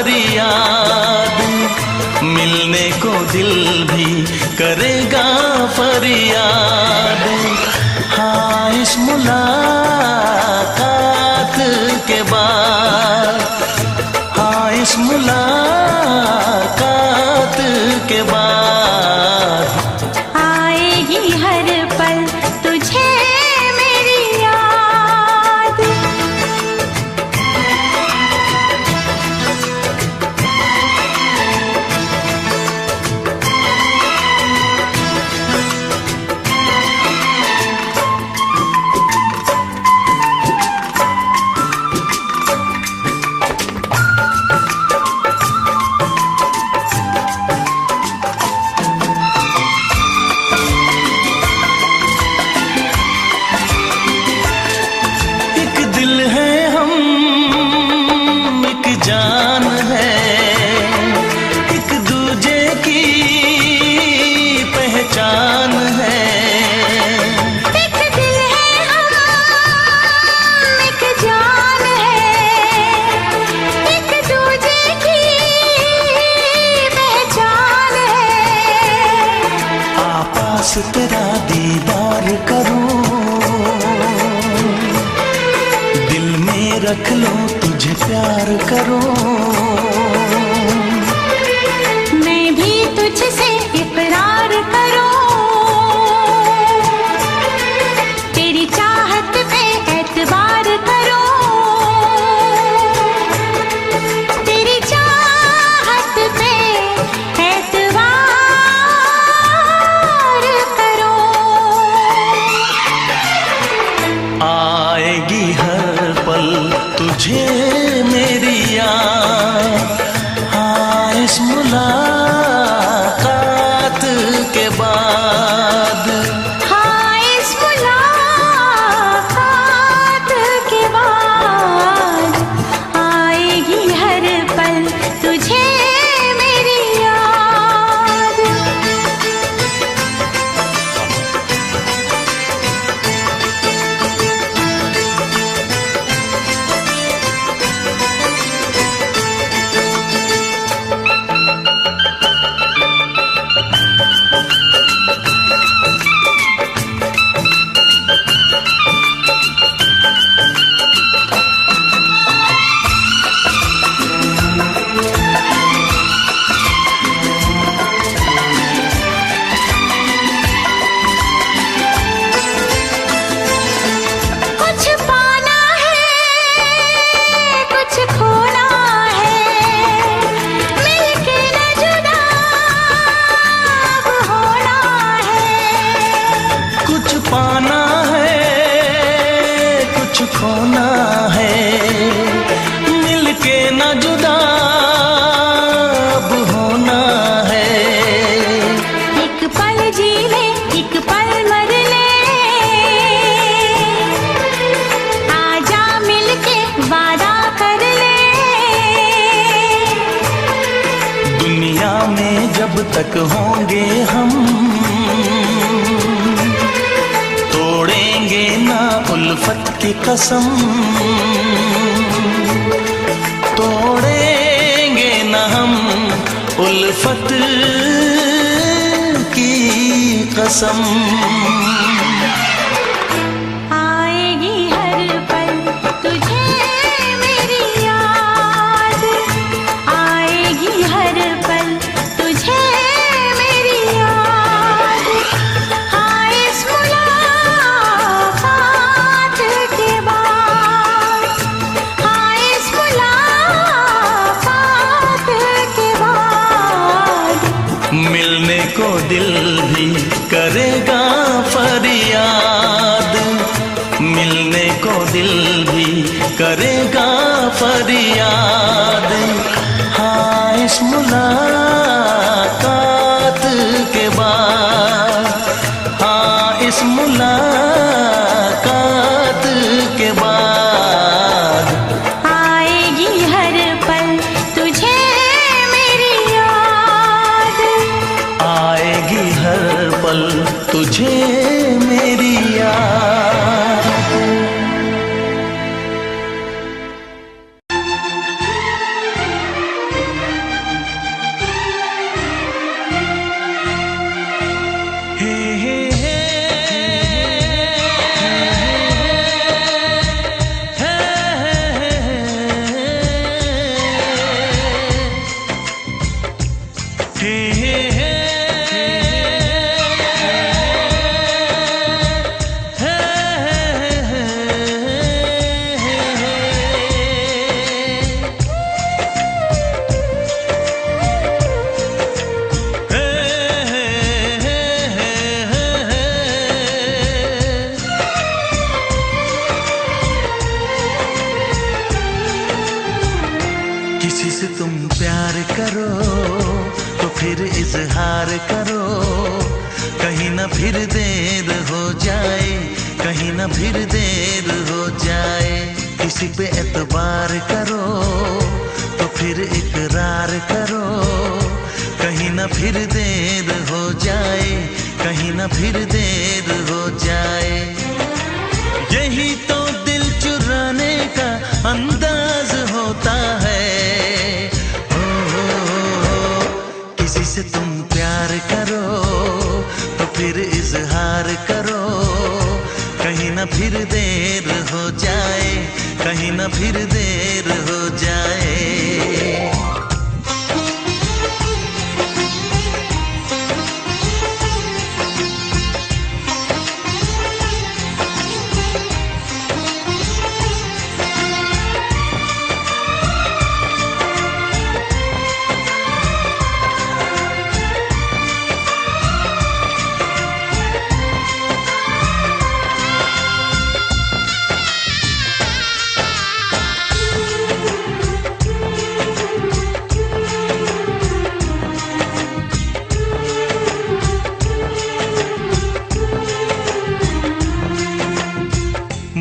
फरियाद, मिलने को दिल भी करेगा फरियाद। हाँ इस मुलाकात के बाद, हाँ इस मुलाकात के बाद आएगी हर पल तुझे मेरी याद। जान है, एक दूजे की पहचान है। एक दिल है हम, एक जान है, एक दूजे की पहचान है। आपास तेरा दीदार करूं, दिल में रख लो तुझे प्यार करूं। मैं भी तुझसे इकरार करूं, तेरी चाहत पे एतबार करूं, तेरी चाहत पे एतबार करूं। आएगी हर पल तुझे मेरी याद, हाँ इस मुलाकात के बाद, हाँ इस मुलाकात के बाद आएगी हर पल तुझे मेरी याद। कुछ पाना है, कुछ खोना है, मिलके न जुदा अब होना है। कुछ पाना है कुछ खोना है, मिलके न जुदा अब होना है। एक पल जी ले, एक पल मर ले, आजा मिलके वादा कर ले। दुनिया में जब तक होंगे हम, तोड़ेंगे ना उल्फत की कसम, तोड़ेंगे ना हम उल्फत की कसम। आएगी हर पल तुझे मेरी याद, आएगी हर पल तुझे मेरी याद। हाँ इस मुलाकात के बाद, हाँ इस मुलाकात के बाद मिलने को दिल भी करेगा फरियाद, मिलने को दिल भी करेगा फरियाद। हाँ इस मुलाकात के बाद, हाँ इस मुलाकात के बाद आएगी हर पल तुझे मेरी याद, आएगी हर पल तुझे मेरी याद। किसी से तुम प्यार करो तो फिर इजहार करो, कहीं ना फिर देर हो जाए, कहीं ना फिर देर हो जाए। किसी पे एतबार करो तो फिर इकरार करो, कहीं ना फिर देर हो जाए, कहीं ना फिर देर हो जाए। यही तो दिल चुराने का अंदाज होता है। किसी से तुम प्यार करो तो फिर इजहार करो, कहीं ना फिर देर हो जाए, कहीं ना फिर देर हो जाए।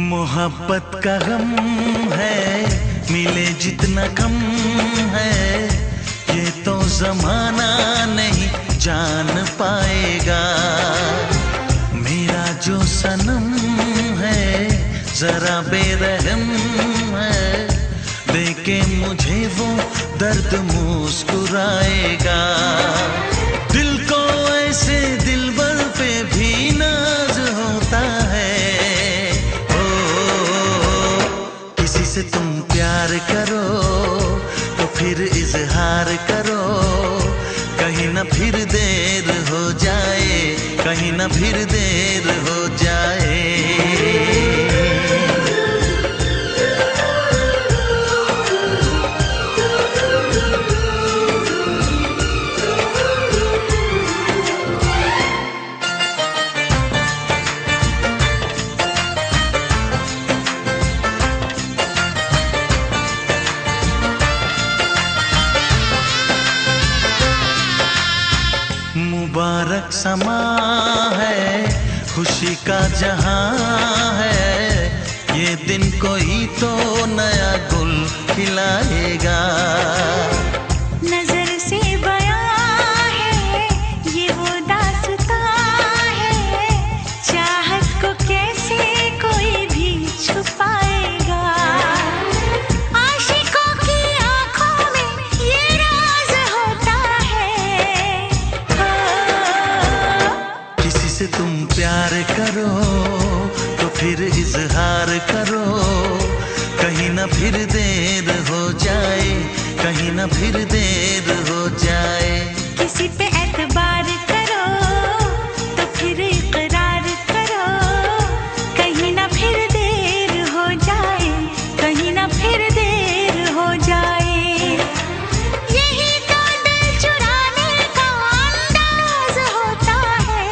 मोहब्बत का गम है, मिले जितना कम है, ये तो जमाना नहीं जान पाएगा। मेरा जो सनम है जरा बेरहम है, देखे मुझे वो दर्द मुस्कुराएगा। दिल को ऐसे दिलबर पे भी नाज होता है। किसी से तुम प्यार करो तो फिर इजहार करो, कहीं ना फिर देर हो जाए, कहीं ना फिर देर हो जाए। मुबारक समा है, खुशी का जहां है, ये दिन कोई तो नया गुल खिलाएगा। नजर से बयां है ये वो दास्तां है, चाहत को कैसे कोई भी छुपाएगा। आशिकों की आंखों में ये राज होता है। किसी से तुम प्यार करो तो फिर इजहार करो, कहीं ना फिर देर हो जाए, कहीं ना फिर देर हो जाए। किसी पे एतबार करो तो फिर इकरार करो, कहीं ना फिर देर हो जाए, कहीं ना फिर देर हो जाए। यही तो दिल चुराने का अंदाज होता है।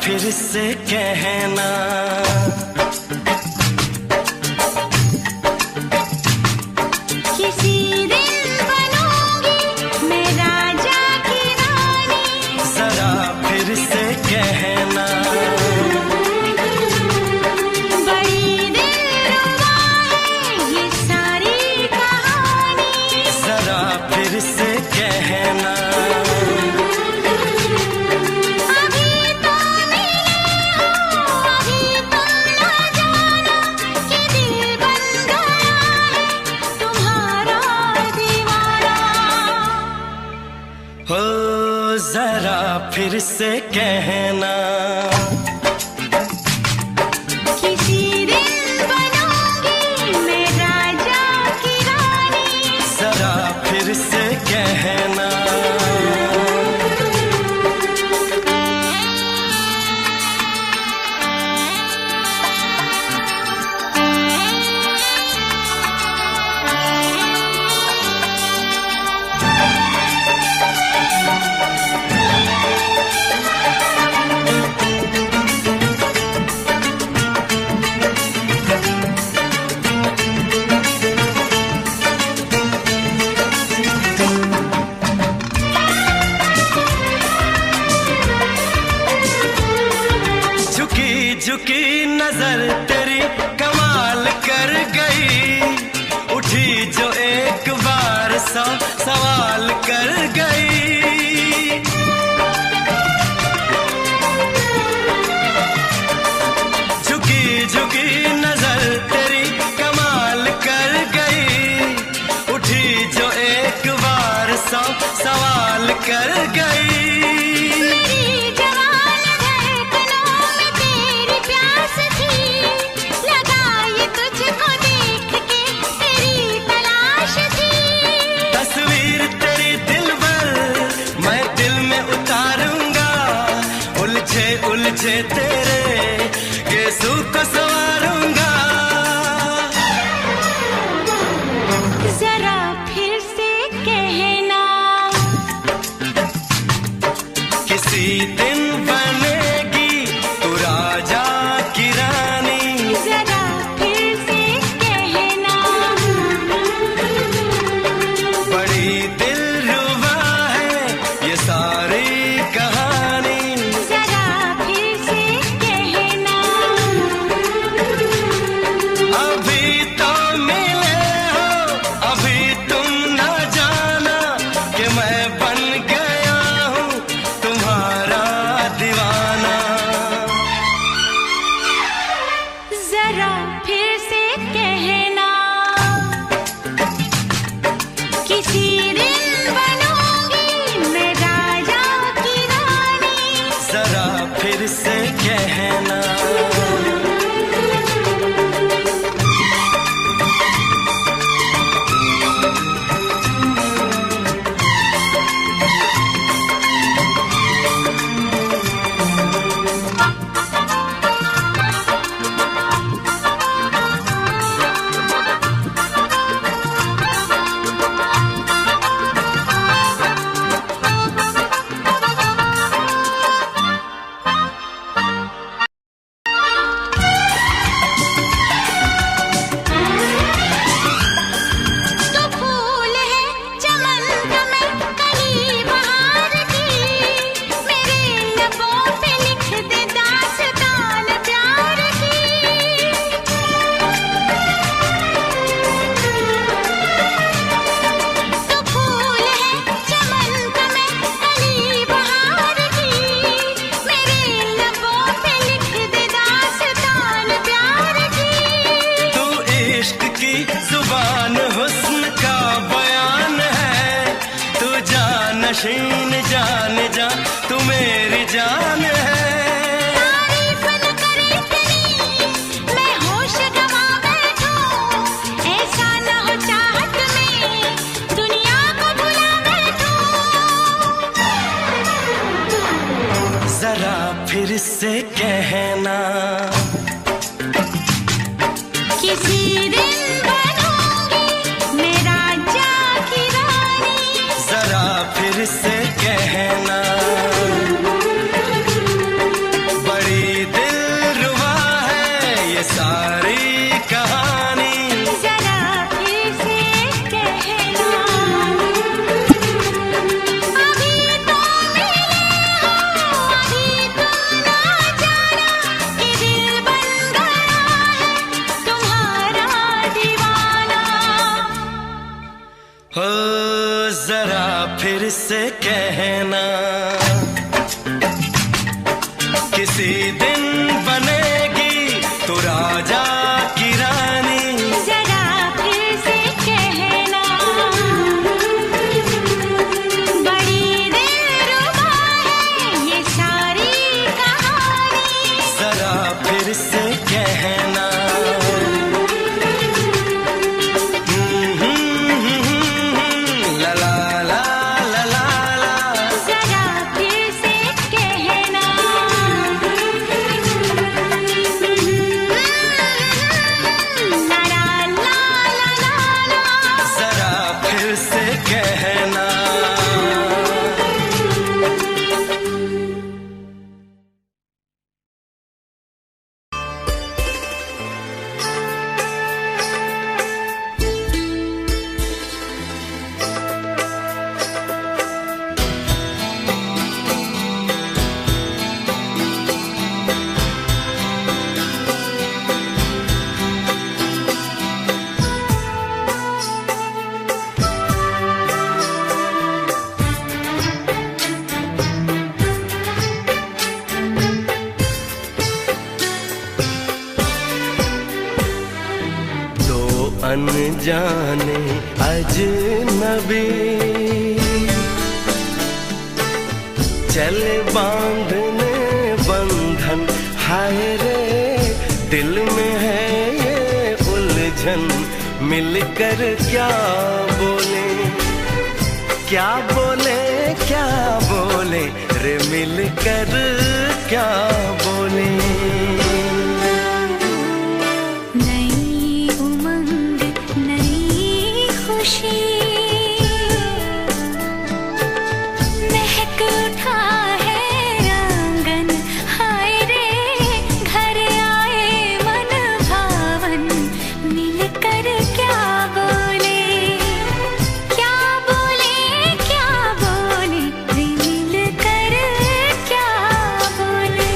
फिर से कहना। किसी दिन बनूंगी मैं राजा की रानी, जरा फिर से कहना। बड़ी दिलरुबा है ये सारी कहानी, जरा फिर से कहना। अभी तो मिले हो, अभी तुम ना जाना कि दिल बन गया है तुम्हारा दीवाना। हो जरा फिर से कहना। किसी दिन बनूंगी मैं राजा की रानी, जरा फिर से कहना। झुकी झुकी नजर तेरी कमाल कर गई, उठी जो एक बार 100 सवाल कर गई। झुकी झुकी नजर तेरी कमाल कर गई, उठी जो एक बार 100 सवाल कर गई। मेरी जवान धड़कनों में तेरी प्यास थी, लगाई तुझको देख के तेरी तलाश थी। तस्वीर तेरी दिलबर मैं दिल में उतारूंगा, उलझे उलझे तेरे गेसू को संवारूंगा। जरा फिर से कहना, किसी दिन बनेगी तू राजा की रानी, जरा फिर से कहना। बड़ी दिलरुबा है ये सारी कहानी। जरा फिर से कहना, अभी तो मिले हो, अभी तुम ना जाना कि मैं बन गया हूँ तुम्हारा दीवाना। जरा फिर से कहना, किसी दिन बनूंगी मैं राजा की रानी, जरा फिर से कहना। तो फूल है चमन का मैं कली बहार की, मेरे लबों पे लिख दे दास्तान प्यार की। तो फूल है चमन का मैं कली बहार की, मेरे लबों पे लिख दे दास्तान प्यार की। तू इश्क की जुबान हुस्न का बयान है, तू जानशीन जान जा तू मेरी जान है। तारीफ न करे तेरी मैं होश गवा बैठूं, ऐसा न हो चाहत में दुनिया को भुला बैठूं। जरा फिर से कहना, किसी दिन बनूंगी मैं राजा की रानी, जरा फिर से कहना। से कहना, किसी दिन बनेगी तू राजा की रानी। जरा फिर से कहना, बड़ी दिलरुबा है ये सारी कहानी। जरा फिर से कहना, अनजाने अजनबी चले बांधने बंधन, हाय रे दिल में है ये उलझन। मिलकर क्या बोले, क्या बोले, क्या बोले रे, मिलकर क्या बोले। महक उठा है आंगन, हाय रे घर आए मन भावन। मिलकर क्या बोले, क्या बोले, क्या बोले रे, मिलकर क्या बोले।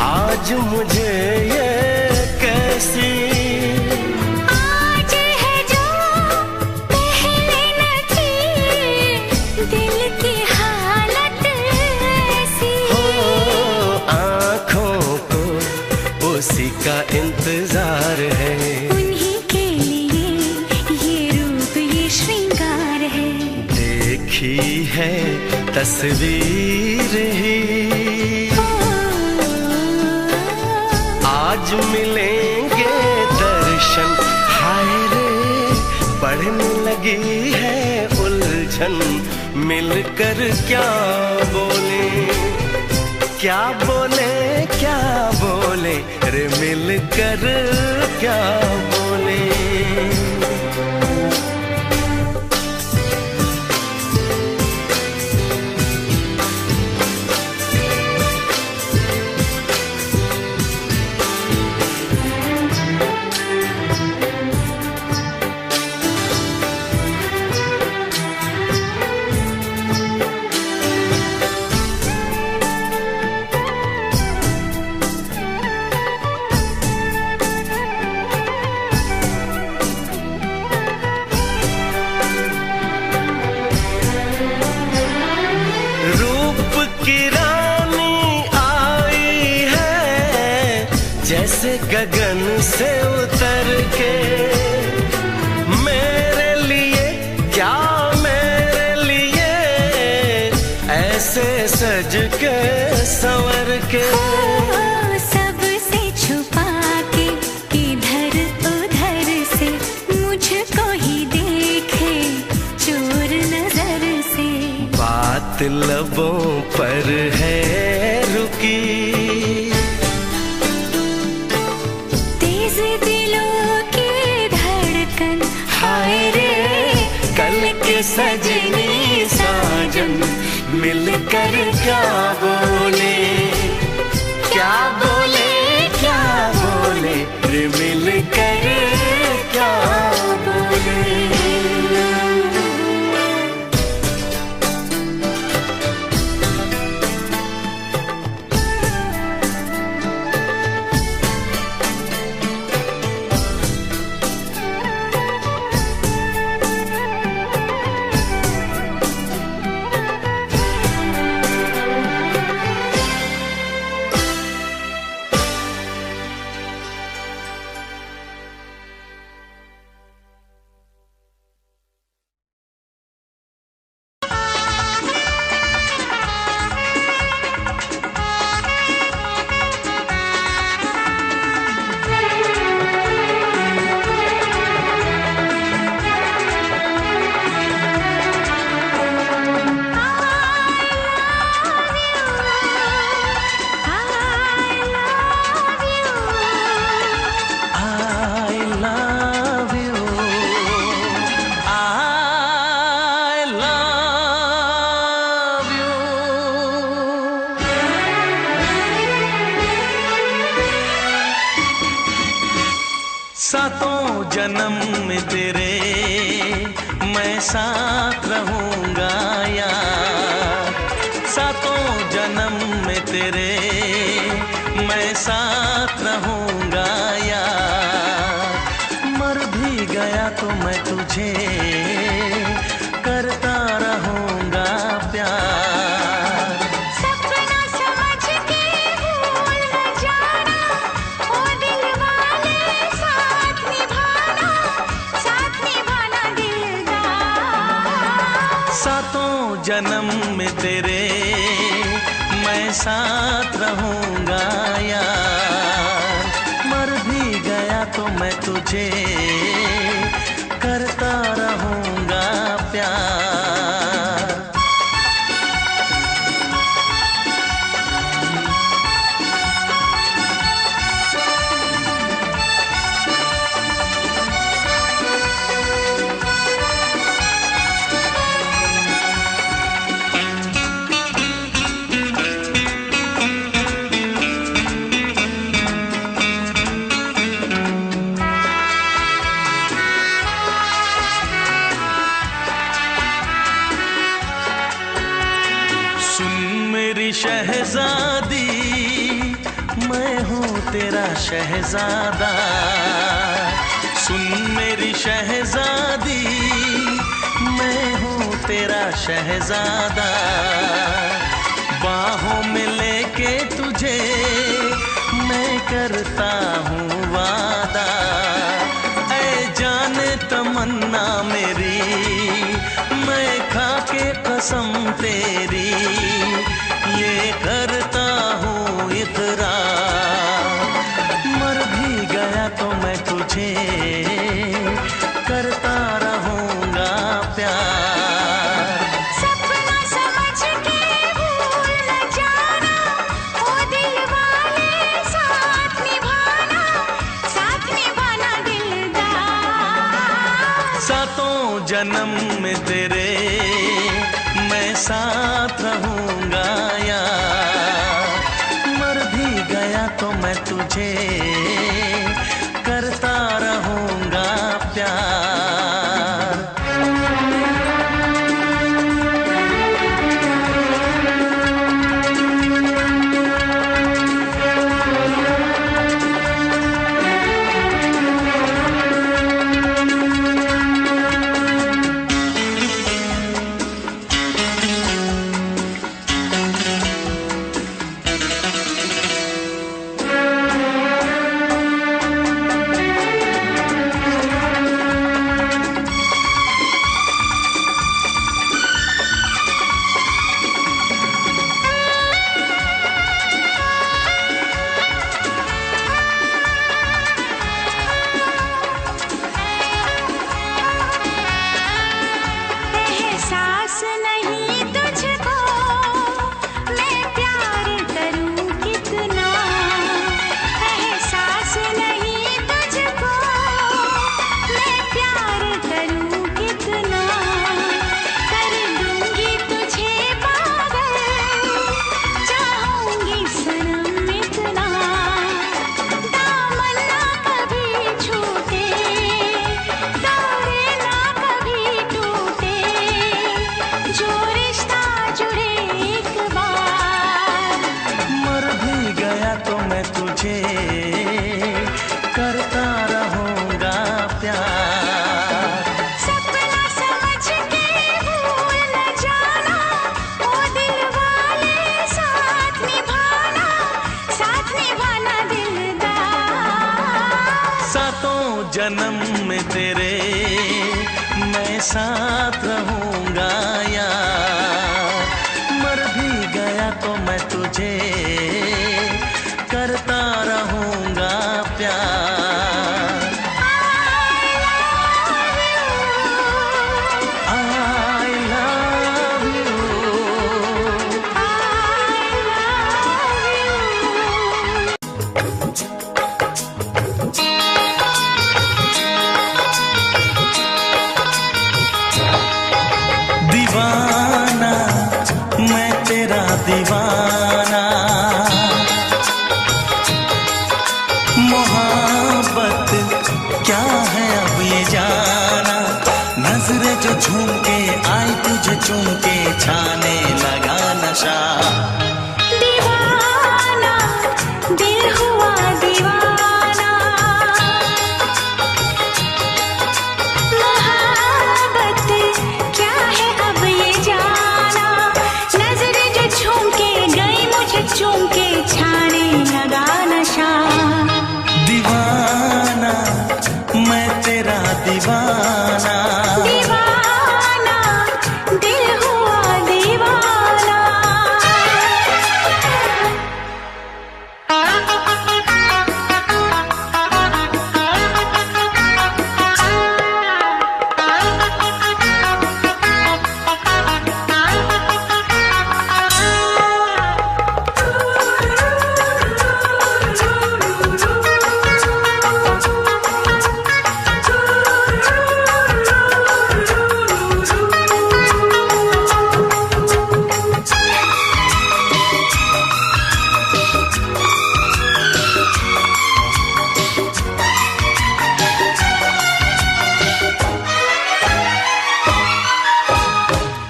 आज मुझे ये कैसी, आज है जो पहले न थी, दिल की हालत ऐसी। हो आँखों को उसी का इंतजार है, उन्हीं के लिए ये रूप ये श्रृंगार है। देखी है तस्वीर ही, आज मिलेंगे दर्शन, हाय रे बढ़ने लगी है उलझन। मिलकर क्या बोले, क्या बोले, क्या बोले रे, मिलकर क्या बोले। जैसे गगन से उतर के, मेरे लिए क्या मेरे लिए ऐसे सज के संवर के। सबसे छुपा के इधर उधर से मुझको ही देखे चोर नजर से। बात लबों पर है रुकी, तेज दिलों की सजनी साजन मिलकर क्या बोले, क्या बोले, क्या बोले, रे मिलकर क्या बोले। सातों जन्म में तेरे मैं साथ रहूंगा यार, सातों जन्म में तेरे मैं साथ रहूंगा यार। मर भी गया तो मैं तुझे करता रहूंगा प्यार। सपना समझ के भूल न जाना, ओ दिल वाले साथ निभाना दिलदार। सातों जन्म में तेरे मैं साथ रहूंगा यार। मर भी गया तो मैं तुझे करता रहूंगा प्यार। शहजादी मैं हूँ तेरा शहजादा, सुन मेरी शहजादी मैं हूँ तेरा शहजादा। बाहों में लेके तुझे मैं करता हूँ वादा। ऐ जाने तमन्ना मेरी मैं खा के कसम तेरी ये करता हूँ इकरार। मर भी गया तो मैं तुझे करता रहूंगा प्यार। सपना समझ के भूल न जाना, ओ दिल वाले साथ निभाना दिलदार। सातों जन्म में तेरे मैं साथ रहूंगा यार। मर भी गया तो मैं तुझे करता रहूंगा प्यार। में तेरे मैं साथ रहूंगा यार। मर भी गया तो मैं तुझे करता रहूंगा प्यार। I love you। दीवाना मैं तेरा दीवाना, मोहब्बत क्या है अब ये जाना। नजरें जो झूम के आई तुझे चूम के छाने लगा नशा। दीवाना दिल हुआ दीवाना, मोहब्बत क्या है अब ये जाना। नजरें जो झूम के गई मुझे चूम के छाने लगा नशा। दीवाना मैं तेरा दीवाना, दीवाना दिल हुआ दीवाना।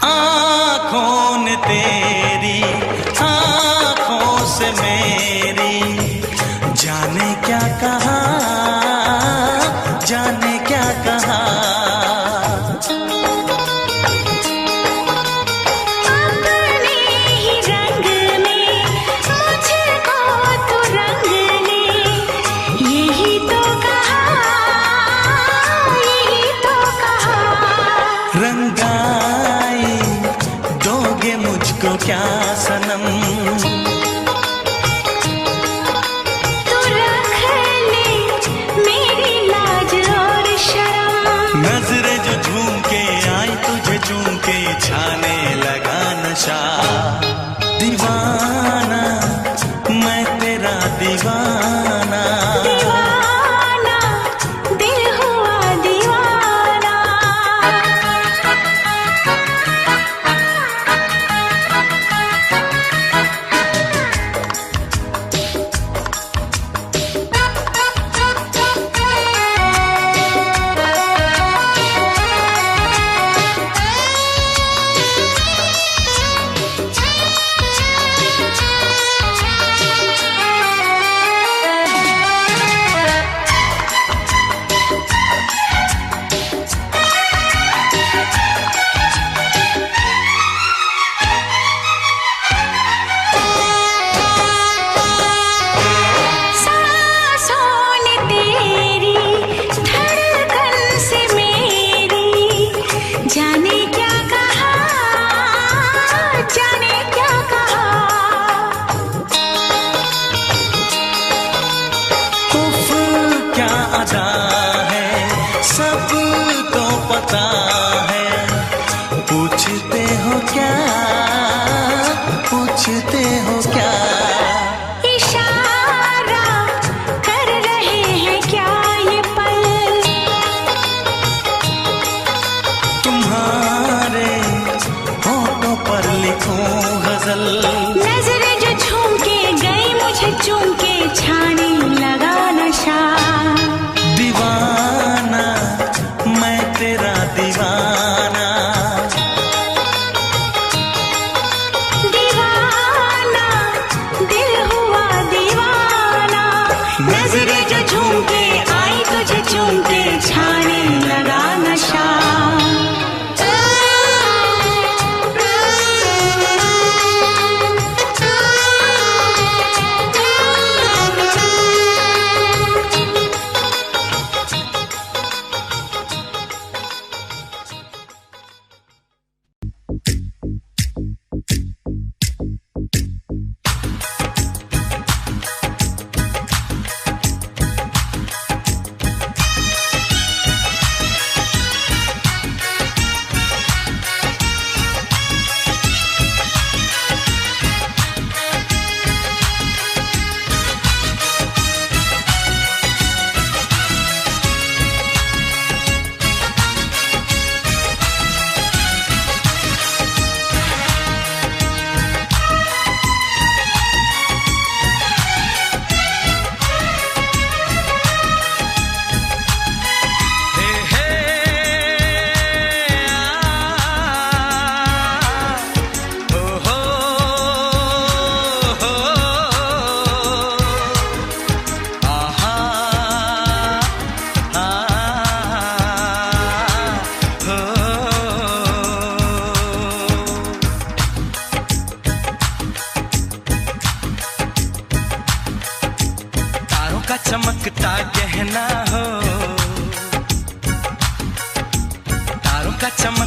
आँखों ने तेरी आँखों से मेरी जाने क्या कहा, जाने क्या कहा। अपने ही रंग में मुझको तो रंग ले, यही तो कहा, यही तो कहा। रंगाई दोगे मुझको क्या सनम, तू रख ले मेरी लाज और शर्म।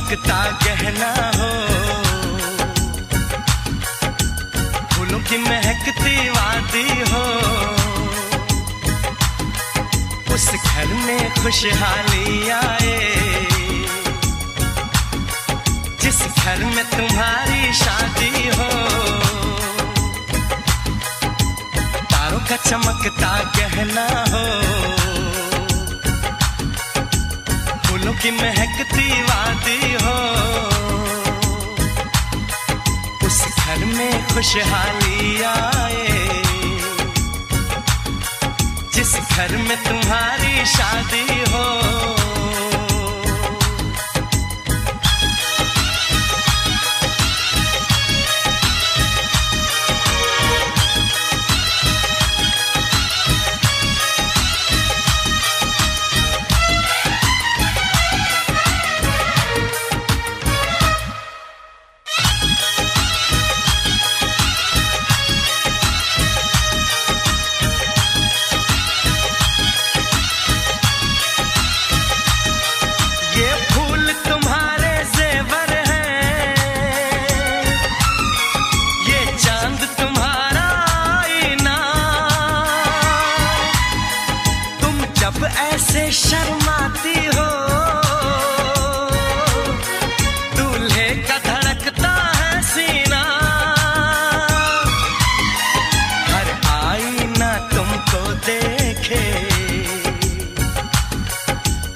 चमकता गहना हो, फूलों की महकती वादी हो, उस घर में खुशहाली आए, जिस घर में तुम्हारी शादी हो। तारों का चमकता गहना हो, फूलों की महकती वादी हो, उस घर में खुशहाली आए, जिस घर में तुम्हारी शादी हो। ऐसे शर्माती हो, दूल्हे का धड़कता है सीना, हर आईना तुमको देखे,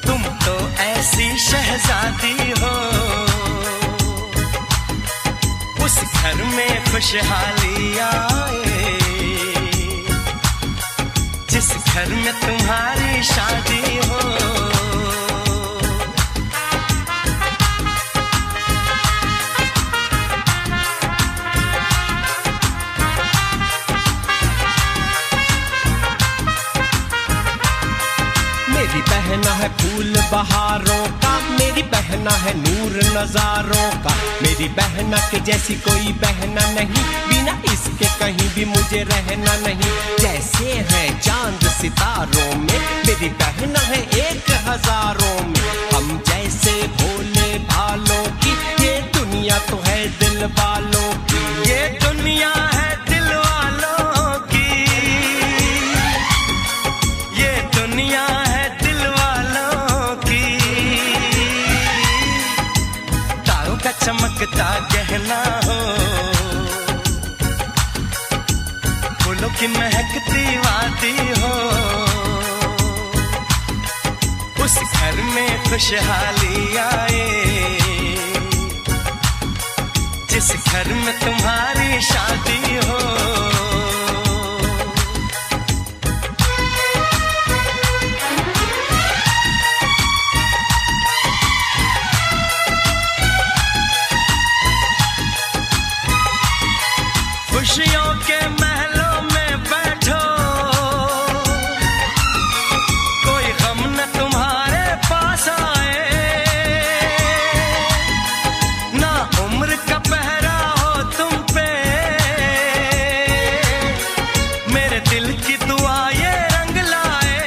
तुम तो ऐसी शहजादी हो। उस घर में खुशहाली आए, जिस घर में तुम्हारी शादी हो। मेरी बहना है फूल बहारों का, मेरी बहना है नूर नजारों का, मेरी बहना के जैसी कोई बहना नहीं, बिना इसके कहीं भी मुझे रहना नहीं। जैसे है चांद सितारों में, मेरी बहना है 1000 में, हम जैसे भोले भालों की, ये दुनिया तो है दिल वालों की, ये दुनिया है दिल वालों की, ये दुनिया है दिल वालों की। तारों का चमकता गहना हो, फूलों की महकती वादी हो, उस घर में खुशहाली आए, जिस घर में तुम्हारी शादी हो। खुशियों के महलों में बैठो, कोई गम न तुम्हारे पास आए, ना उम्र का पहरा हो तुम पे, मेरे दिल की दुआ ये रंग लाए,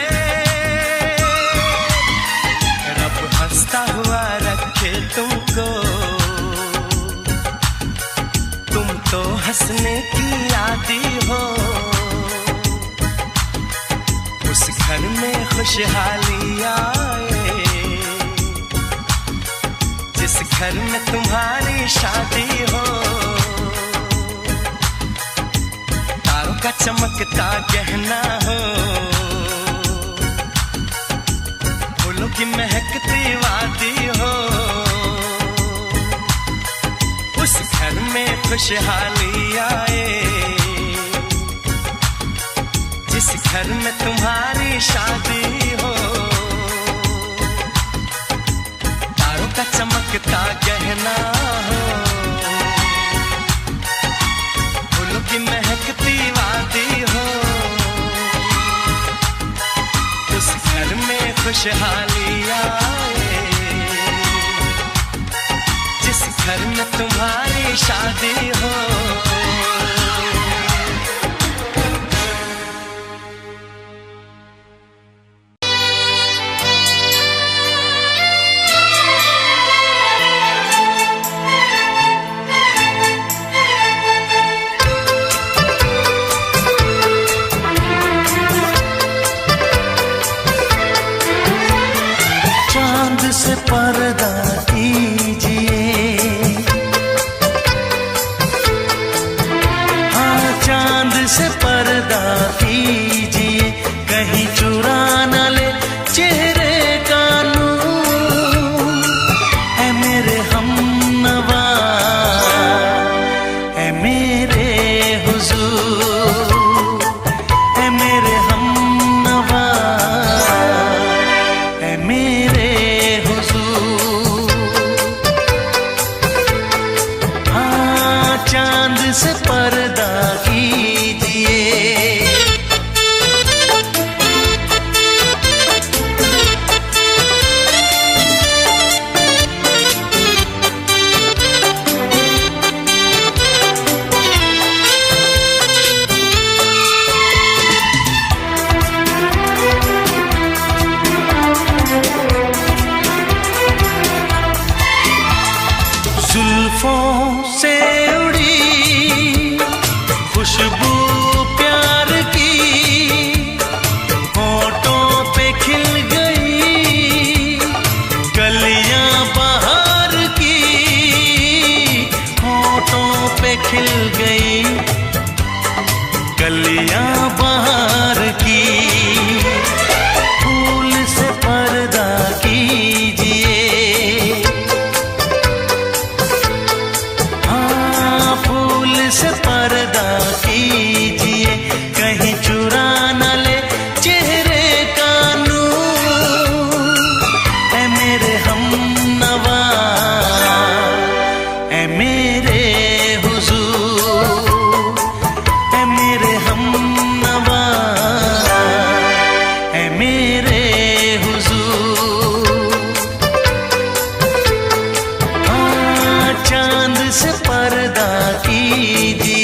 रब हंसता हुआ रखे तुमको, तुम तो हंसने की आदी हो। उस घर में खुशहाली आए, जिस घर में तुम्हारी शादी हो। तारों का चमकता गहना हो, फूलों की महकती वादी हो, उस घर में खुशहाली आए, जिस घर में तुम्हारी शादी हो। तारों का चमकता गहना हो, फूलों की महकती वादी हो, उस घर में खुशहाली आए, जिस घर में तुम्हारी शादी हो। चांद से पर्दा कीजिए, हाँ चांद से पर्दा कीजिए, कहीं चुरा न ले चेहरे का नूर। है मेरे हमनवा, है मेरे हुजूर, है मेरे हमनवा, है मेरे हुजूर। हाँ चांद से पर्दा कीजिए। जुल्फों से उड़ी खुशबू प्यार की, होठों पे खिल गई कलियां बहार की, होठों पे खिल गई कलियां बहार की। फूल से पर्दा कीजिए, फूल से पर्दा कीजिए, कहीं चुरा न ले चेहरे का नूर। है मेरे हमनवा, है मेरे हुजूर, है मेरे हमनवा, है मेरे हुजूर। हाँ चांद से पर्दा कीजिए।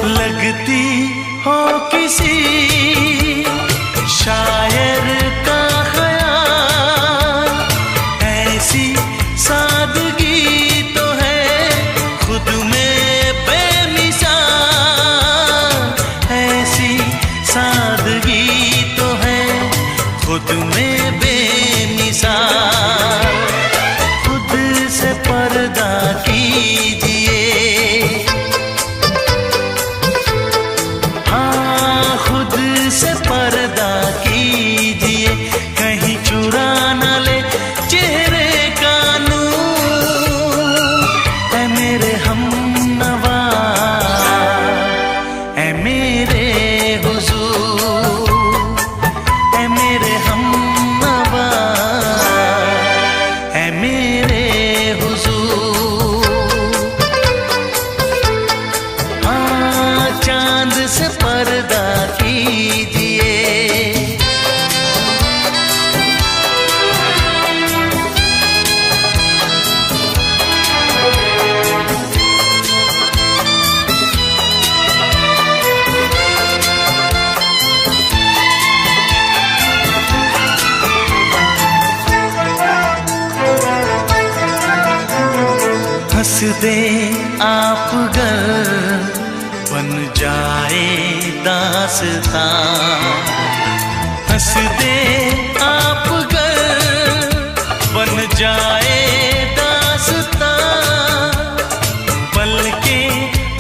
लगती हो किसी शायर का ख्याल, ऐसी सादगी तो है खुद में बेमिसाल, ऐसी सादगी तो है खुद में बेमिसाल। खुद से पर्दा कीजिए, हाँ खुद से पर्दा कीजिए, कहीं चुरा न ले चेहरे का नूर। है मेरे हमनवा, है मेरे हुजूर, है मेरे हमनवा, है मेरे हुजूर। हाँ चांद से पर्दा कीजिए। हंस दे आप गर बन जाए दास्तां, हंस दे आप गर बन जाए दास्तां। पलकें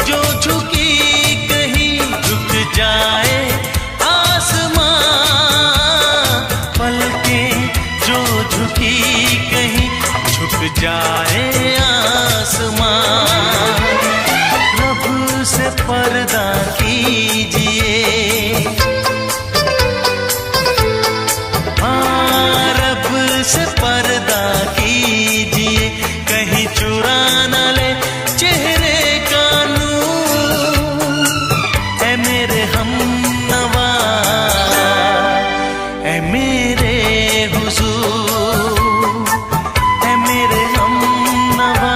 जो झुकी कहीं झुक जाए आसमां, पलकें जो झुकी कहीं झुक जाए आसमां। रब से पर्दा कीजिए, हाँ रब से पर्दा कीजिए, कहीं चुरा न ले चेहरे का नूर। है मेरे हमनवा, है मेरे हुजूर, है मेरे हमनवा,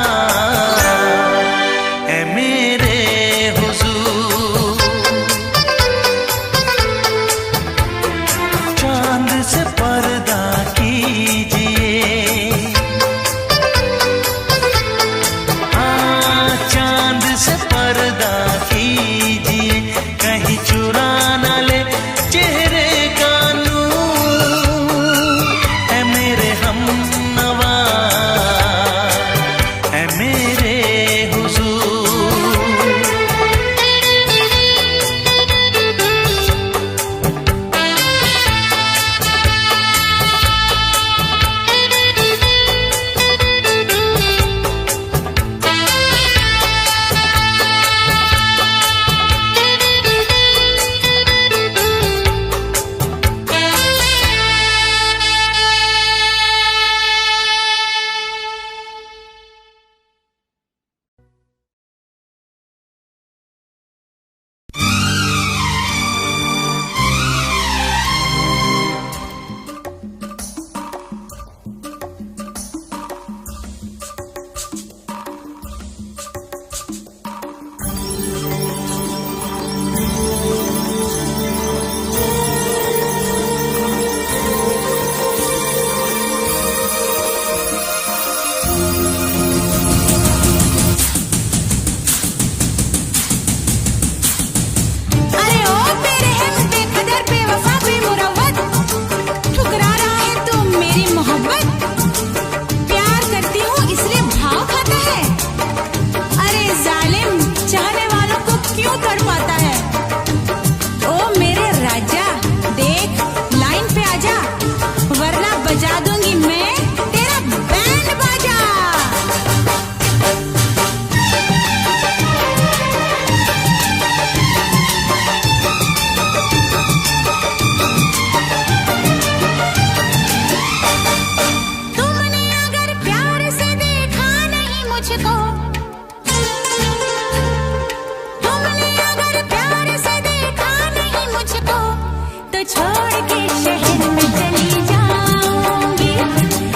के शहर में चली जाऊंगी,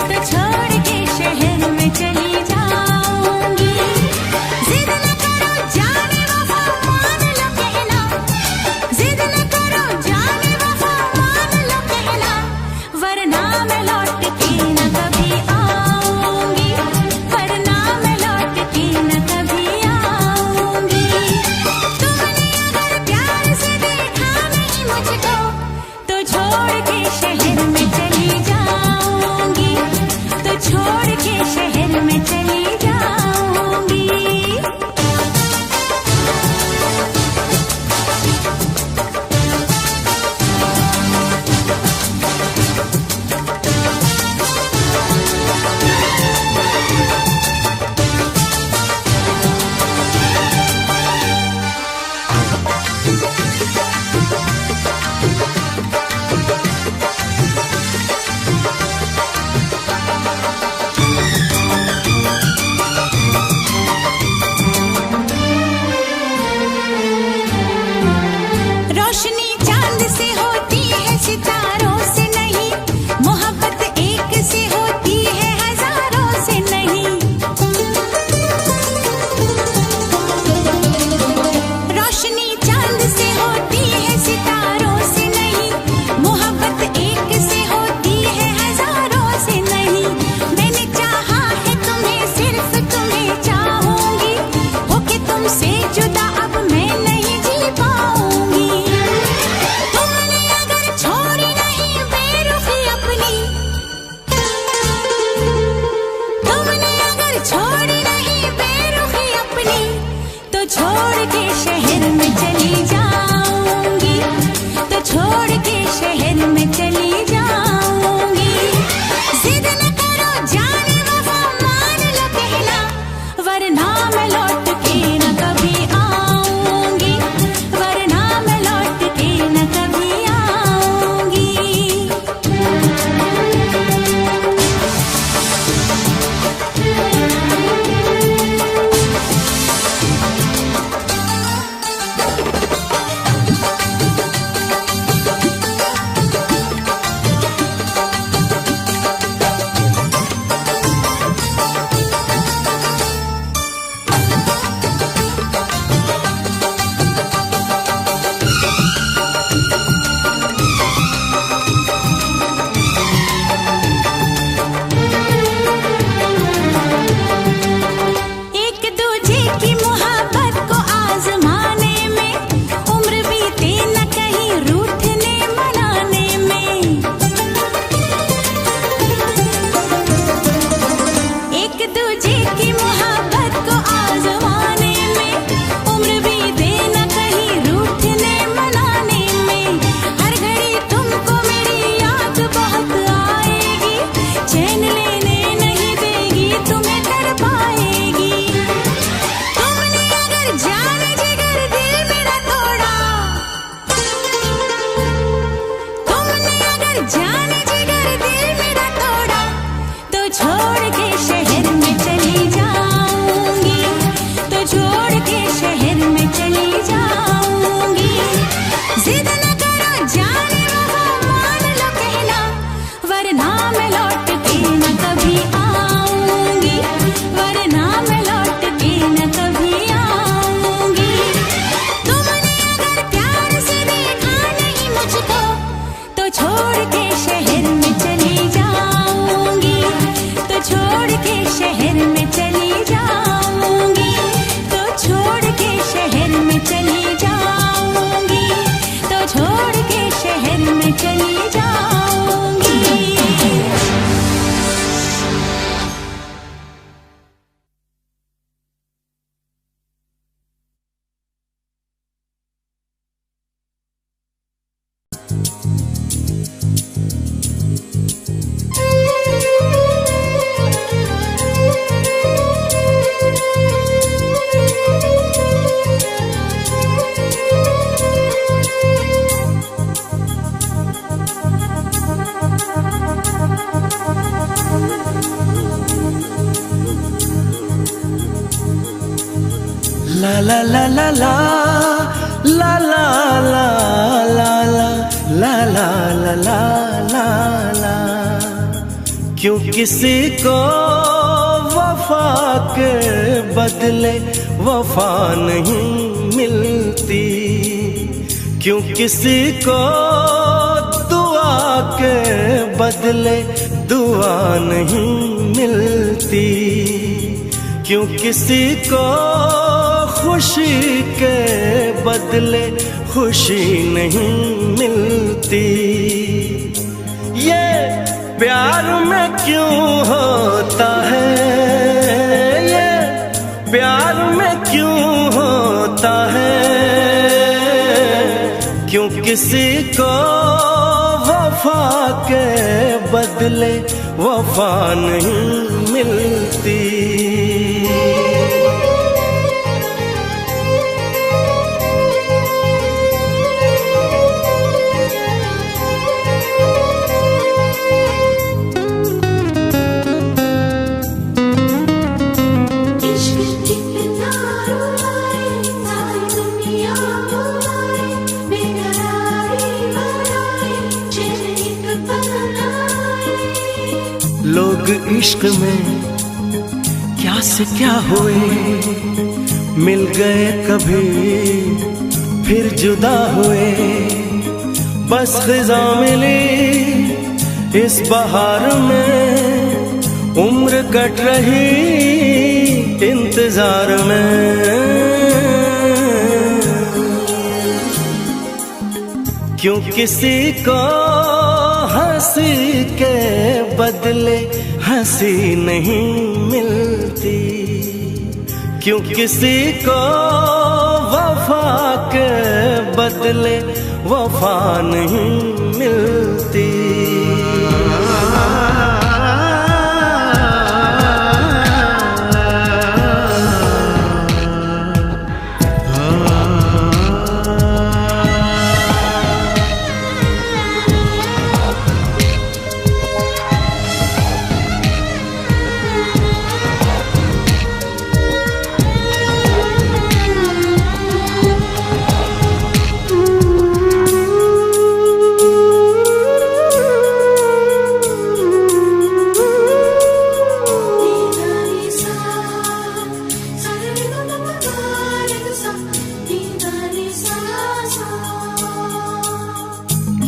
तो छोड़ के शहर में चली जाऊंगी। जिद न करो जाने वफा मान लो कहना, जिद न करो जाने वफा मान लो कहना, वरना मैं लौट के न कभी आऊंगी, वरना मैं लौट के न कभी आऊंगी। तुमने अगर प्यार से देखा नहीं मुझको, तो छोड़ के शहर में चली जाऊंगी, तो छोड़ के शहर में चली जाऊंगी। रोशनी चांद से होती है सितारों से नहीं, मोहब्बत एक से होती है हजारों से नहीं। रोशनी चांद से होती है सितारों से नहीं, मोहब्बत एक से होती है हजारों से नहीं। मैंने चाहा है तुम्हें, सिर्फ तुम्हें चाहूंगी, होके तुमसे जुदा अब मैं नहीं जी पाऊंगी। तुमने अगर छोड़ी नहीं बेरुखी अपनी, तुमने अगर छोड़ी नहीं बेरुखी अपनी, तो छोड़ के शहर में चली जाऊंगी, तो छोड़ के शहर में चली जाऊंगी। जिद न करो जाने वफा मान लो कहना, वरना मैं लौट के न कभी आऊंगी, वरना मैं लौट के न कभी आऊंगी। एक दूजे की मोहब्बत को आजमाने में, उम्र बीते न कहीं रूठने मनाने में। एक दूजे की मोहब्बत को आजमाने में, उम्र बीते न कहीं रूठने मनाने में। हर घड़ी तुमको मेरी याद बहुत आएगी, चैन लेने नहीं देगी, तुम्हें कर पाएगी। तुमने अगर जाने जिगर दिल मेरा तोड़ा, तुमने अगर जाने जिगर दिल मेरा तोड़ा, तो छोड़ के शहर में चली जाऊंगी, तो छोड़ के शहर में चली जाऊंगी। जिद न करो जाने वफा मान लो कहना, वरना मैं लौट के न कभी आऊंगी, वरना मैं लौट के न कभी आऊंगी। तुमने अगर प्यार से देखा नहीं मुझको, तो छोड़ के शहर में चली जाऊंगी, तो छोड़ के शहर में चली जाऊंगी, तो छोड़ के शहर में चली जाऊंगी, तो छोड़ के शहर में चली जाऊंगी। La la la la la la la la la la ला ला ला ला ला ला। क्यों किसी को वफा के बदले वफा नहीं मिलती, क्यों किसी को दुआ के बदले दुआ नहीं मिलती, क्यों किसी को खुशी के बदले खुशी नहीं मिलती। ये प्यार में क्यों होता है, ये प्यार में क्यों होता है, क्यों किसी को वफा के बदले वफा नहीं मिलती। लोग इश्क में क्या से क्या हुए, मिल गए कभी फिर जुदा हुए। बस खिज़ा मिली इस बहार में, उम्र कट रही इंतजार में। क्यों किसी को हंसी के बदले हंसी नहीं मिलती, क्यों किसी को वफा के बदले वफा नहीं मिलती।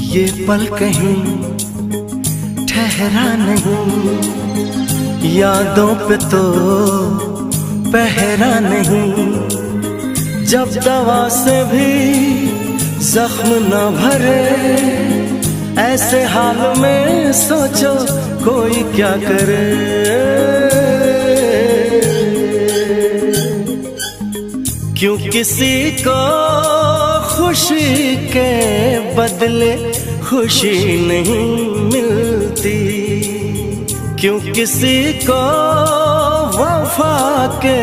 ये पल कहीं ठहरा नहीं, यादों पे तो पहरा नहीं। जब दवा से भी जख्म न भरे, ऐसे हाल में सोचो कोई क्या करे। क्यों किसी को खुशी के बदले खुशी नहीं मिलती, क्यों किसी को वफा के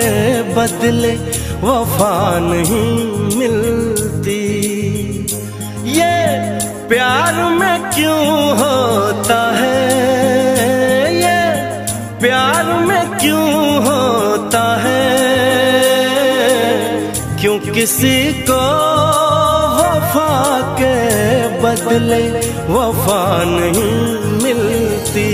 बदले वफा नहीं मिलती। ये प्यार में क्यों होता है, ये प्यार में क्यों होता है, क्यों किसी को वफा के बदले वफा नहीं मिलती।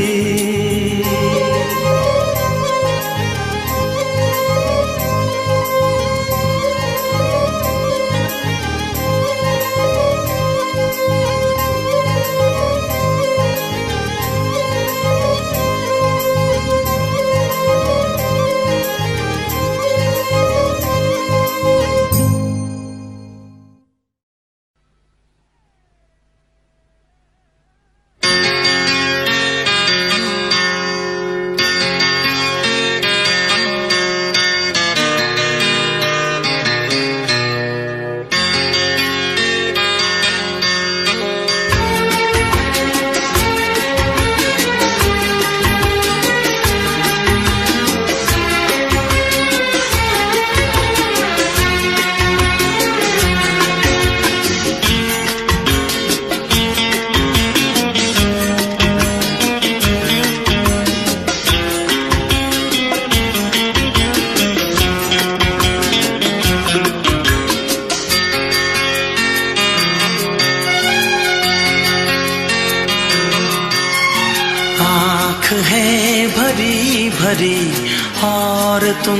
तुम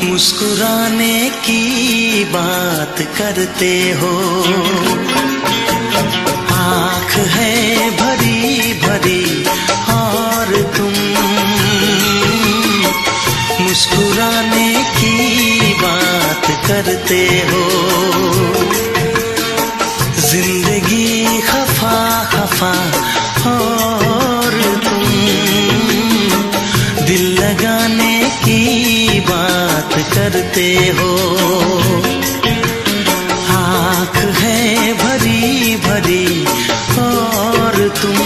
मुस्कुराने की बात करते हो। आँख है भरी भरी और तुम मुस्कुराने की बात करते हो। जिंदगी खफा खफा और तुम दिल लगाने की बात करते हो। आँख है भरी भरी और तुम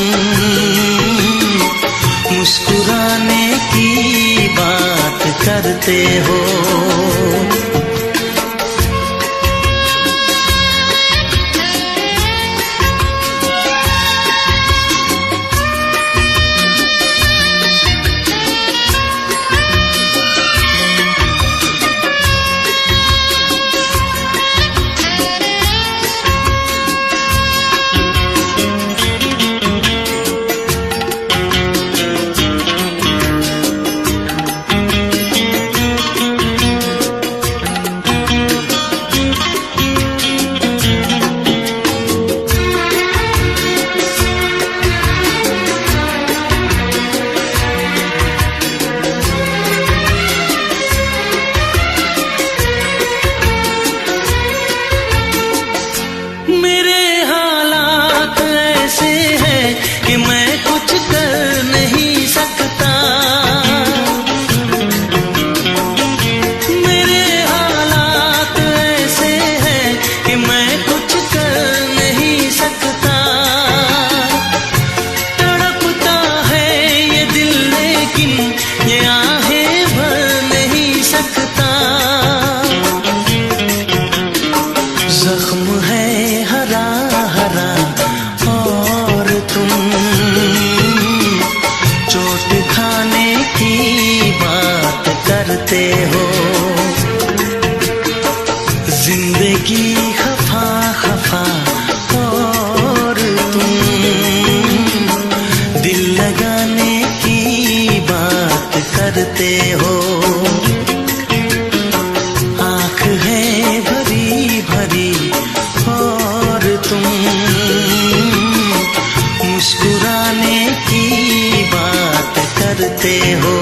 मुस्कुराने की बात करते हो। जख्म है हरा हरा और तुम चोट खाने की बात करते हो। जिंदगी खफा खफा और तुम दिल लगाने की बात करते हो। आँख है भरी भरी और तुम मुस्कुराने की बात करते हो।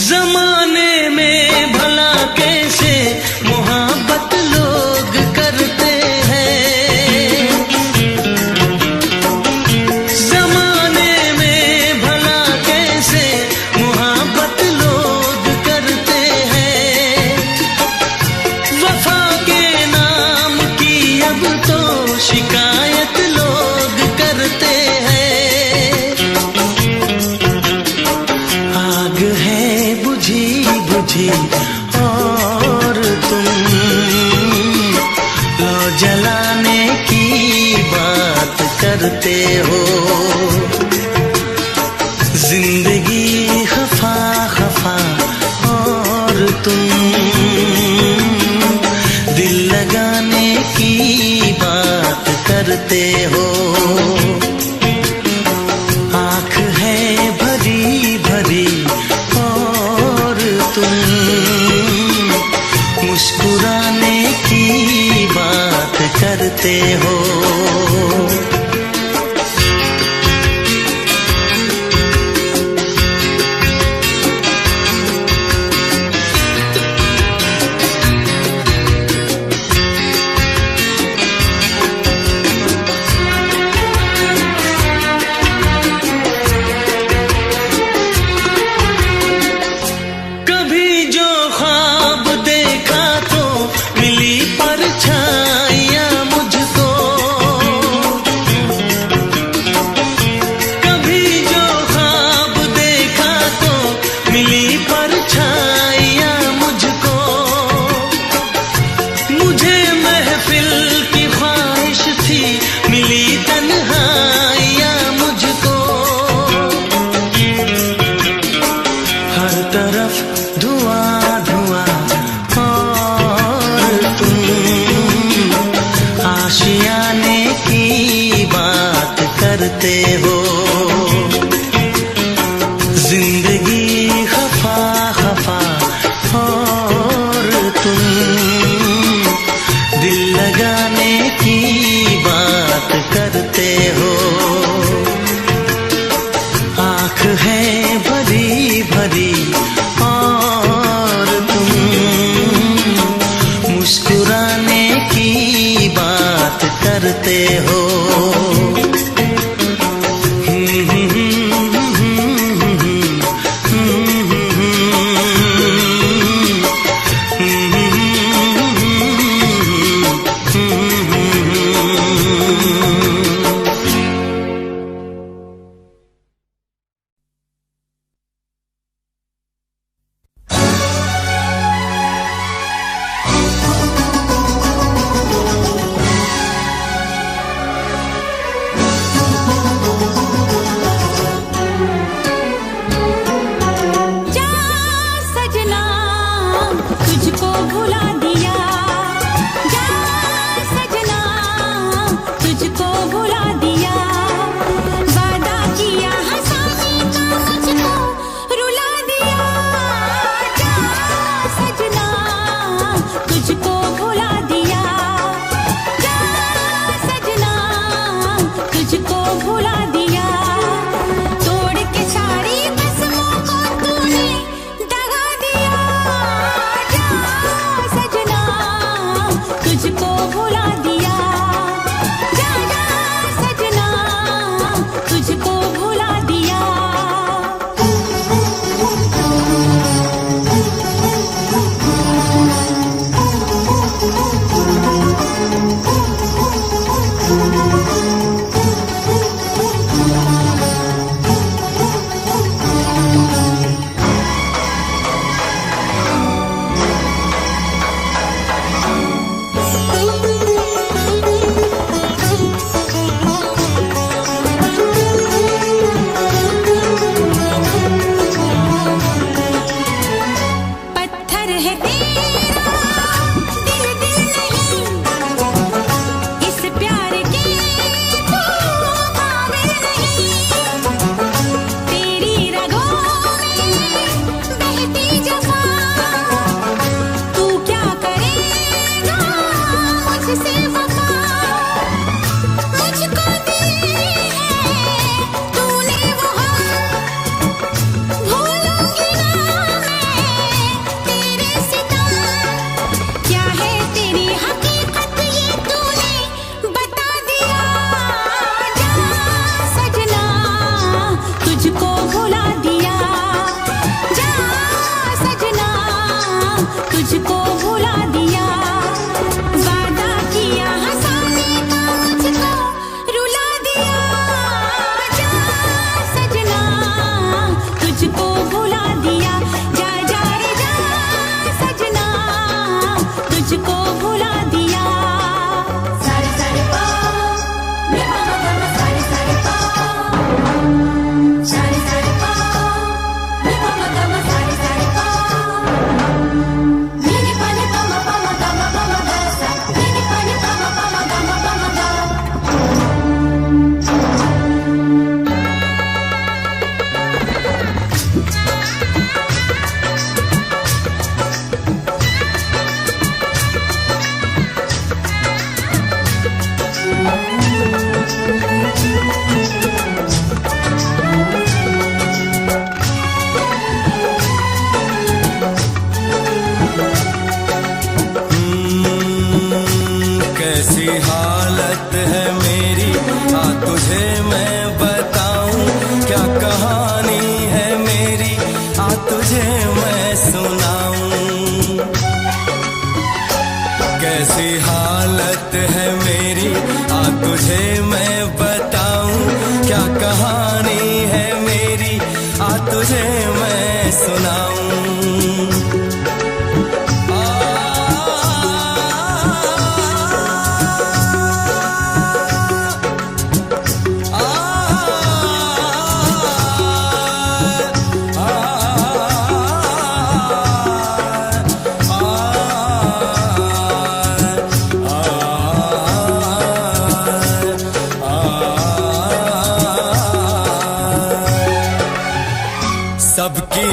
जमाने में भला कैसे मोहब्बत लोग करते हैं। जमाने में भला कैसे मोहब्बत लोग करते हैं। वफा के नाम की अब तो शिकायत लोग करते हैं। आग है बुझी बुझी और तुम लो जलाने की बात करते हो। जिंदगी खफा खफा और तुम दिल लगाने की बात करते हो। आँख है भरी भरी और तुम मुस्कुराने की बात करते हो। तरफ धुआं धुआं और तुम आशियाने की बात करते हो। जिंदगी खफा खफा और तुम दिल लगाने की बात करते हो। आँख है भरी भरी और तुम मुस्कुराने की बात करते हो।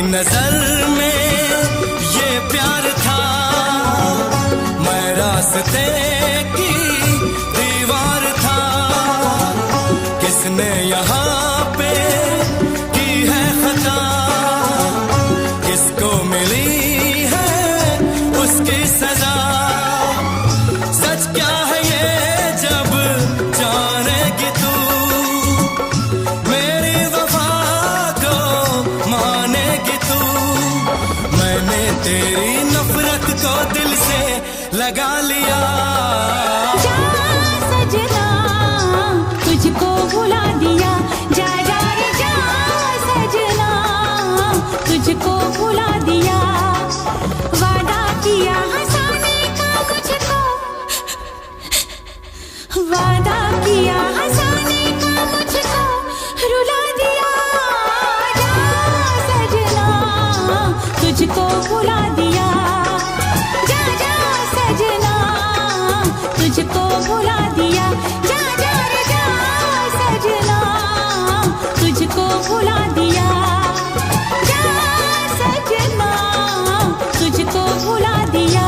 नजर में ये प्यार था, मैं रास्ते की दीवार था। किसने यहाँ पे की है खता, किसको मिली है उसकी सजा। सच क्या है ये जब जानेगी तू, मेरी वफा को मानेगी तू। मैंने तेरी नफरत को दिल से लगा लिया। जा सजना तुझको भुला दिया, जा जा रे जा सजना तुझको भुला दिया। वादा किया हंसाने का मुझको, वादा किया हंसाने का मुझको रुला दिया। जा सजना तुझको भुला दिया, जा जा सजना तुझको भुला दिया। जा जा रे जा सजना तुझको भुला दिया, जा सजना तुझको भुला दिया।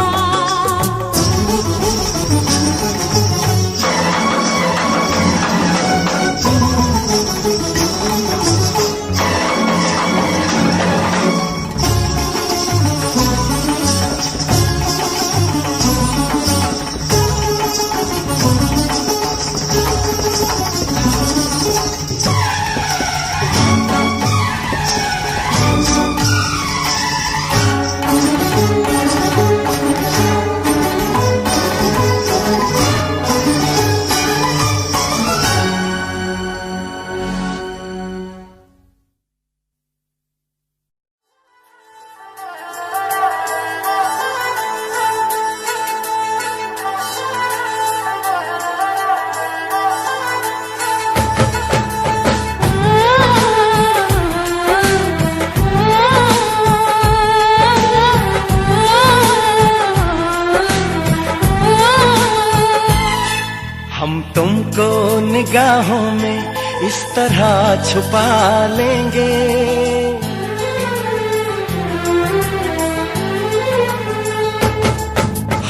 हम तुमको निगाहों में इस तरह छुपा लेंगे,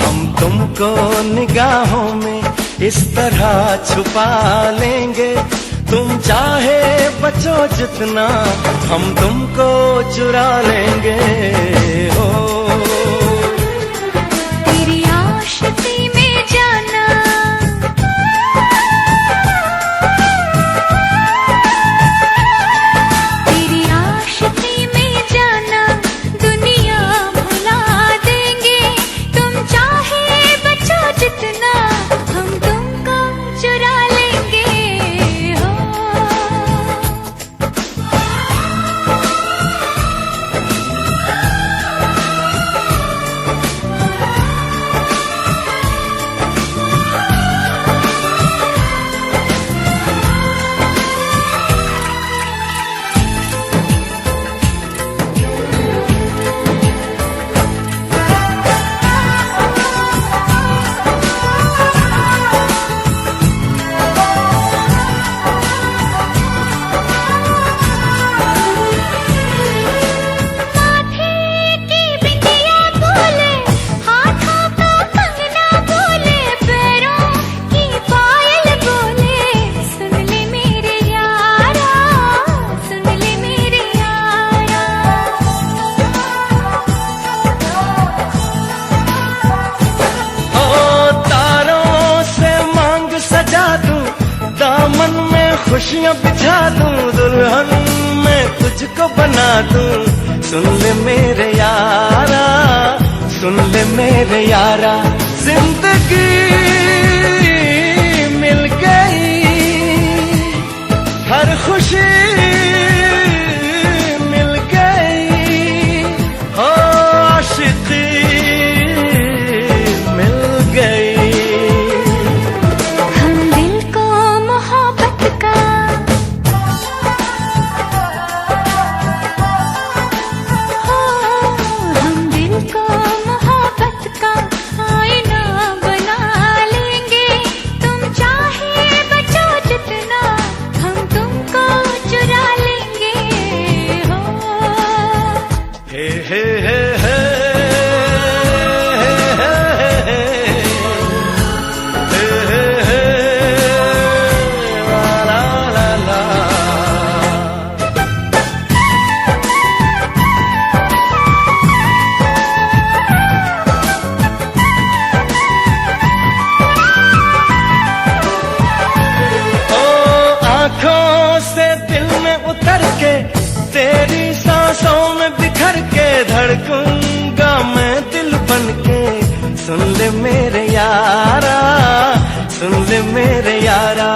हम तुमको निगाहों में इस तरह छुपा लेंगे। तुम चाहे बचो जितना, हम तुमको चुरा लेंगे। हो तेरी आशिकी में जाना, तेरी आशिकी में जाना दुनिया भुला देंगे। तुम चाहे बचो जितना, हम तुमको चुरा लेंगे। हो खुशियाँ बिछा दूं, दुल्हन मैं तुझको बना दूं। सुन ले मेरे यारा, सुन ले मेरे यारा, जिंदगी मिल गई, हर खुशी मिल गई। हो आशिकी मिल गई। हम दिल को मोहब्बत का, हम दिल को मोहब्बत का आईना बना हे हे हे तेरी सांसों में बिखर के धड़कूंगा मैं दिल बन के। सुन ले मेरे यारा, सुन ले मेरे यारा।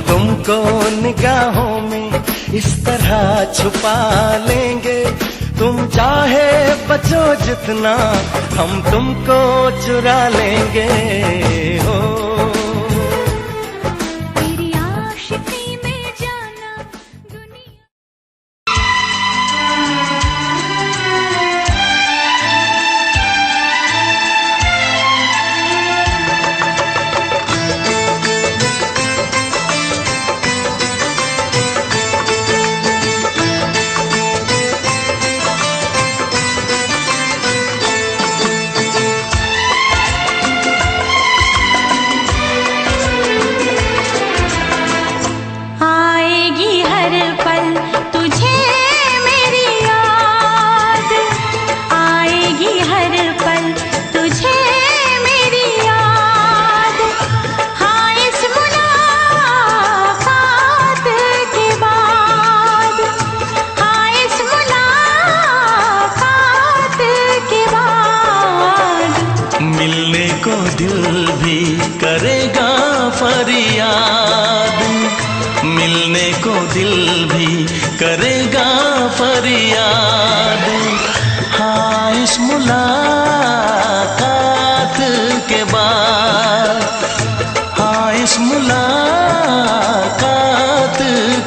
तुमको निगाहों में इस तरह छुपा लेंगे, तुम चाहे बचो जितना हम तुमको चुरा लेंगे। हो तेरी आशिकी में जाना दुनिया। मिलने को दिल भी करेगा फरियाद, मिलने को दिल भी करेगा फरियाद। हाँ इस मुलाकात के बाद, हाँ इस मुलाकात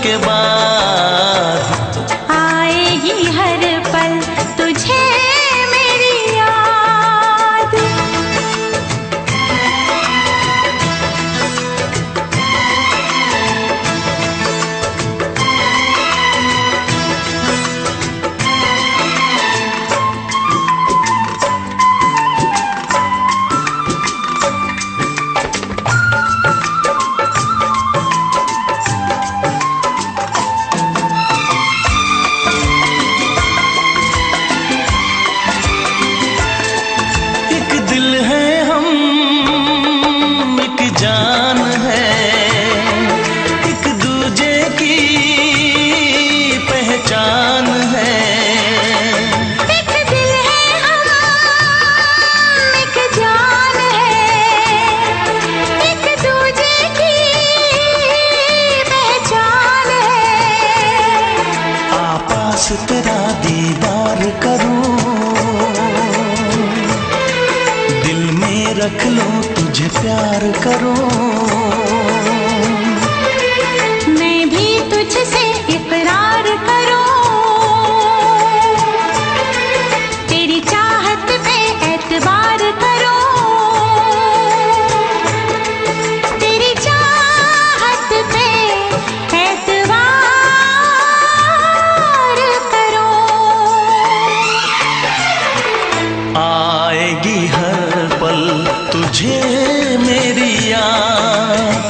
के बाद आएगी हर पल तुझे मेरी याद। जान है एक दूजे की पहचान है, एक दिल है हम एक जान है, एक दूजे की पहचान है। आपास तेरा दीदार करूं, दिल में रख लो तुझे प्यार करूं। मैं भी तुझसे इकरार करूं, तेरी चाहत पे एतबार करूं, तेरी चाहत पे एतबार करूं। आएगी हर पल तुझे मेरी याद,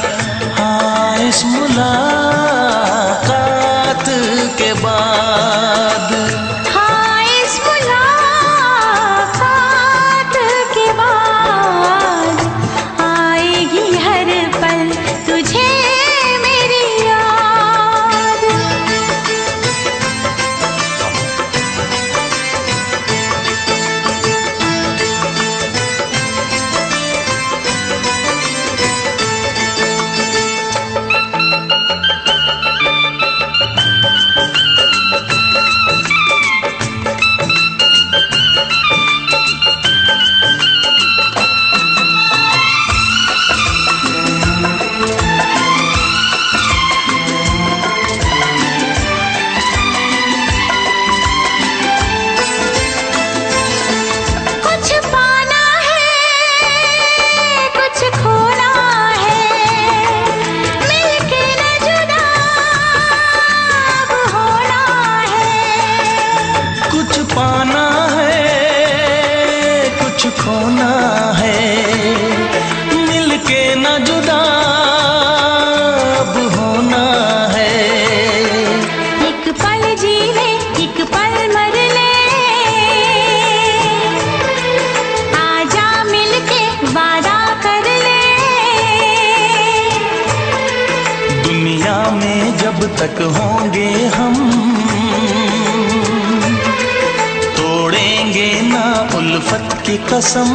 कसम,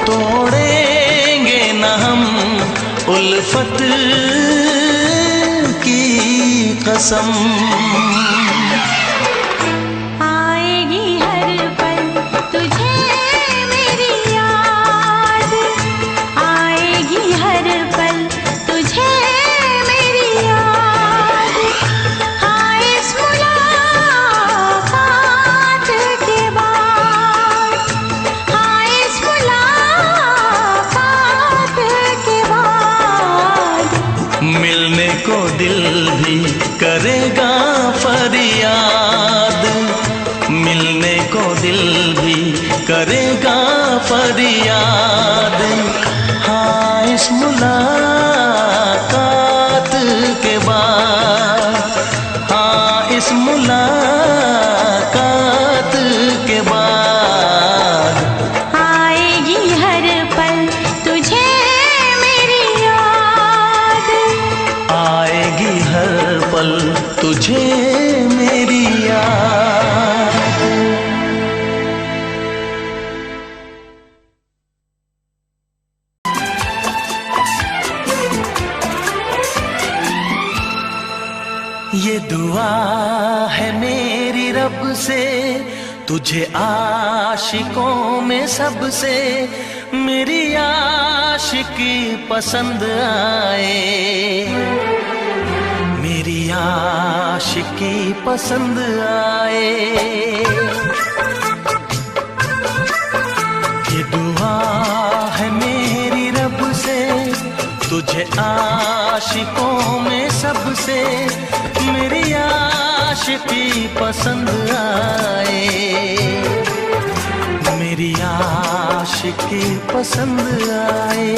तोड़ेंगे न हम उल्फत की कसम। आएगी हर पल तुझे मेरी याद, आएगी हर पल तुझे मेरी याद। हाँ इस मुलाकात के बाद, हाँ इस मुलाकात के बाद मिलने को दिल भी करेगा फरियाद, मिलने को दिल भी करेगा फरियाद। हाँ इस मुलाकात के बाद, हाँ इस मुलाकात के बाद आएगी हर पल तुझे मेरी याद, आएगी हर पल तुझे मेरी याद। ये दुआ है मेरी रब से तुझे आशिकों में सबसे, मेरी आशिकी पसंद आए, मेरी आशिकी पसंद आए। ये दुआ है मेरी रब से तुझे आशिकों में सबसे, मेरी आशिकी पसंद आए, मेरी आशिकी पसंद आए।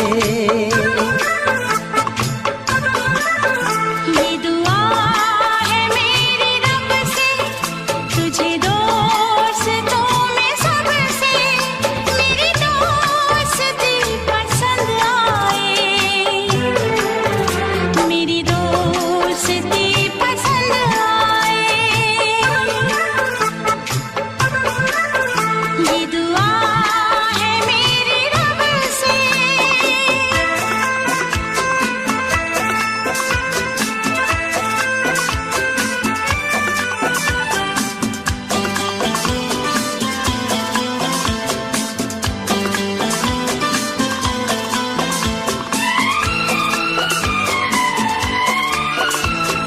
ये दुआ है मेरी रब से तुझे दोस्तों में सबसे, मेरी दोस्ती पसंद आए, मेरी दोस्ती पसंद आए। ये दुआ है मेरी रब से।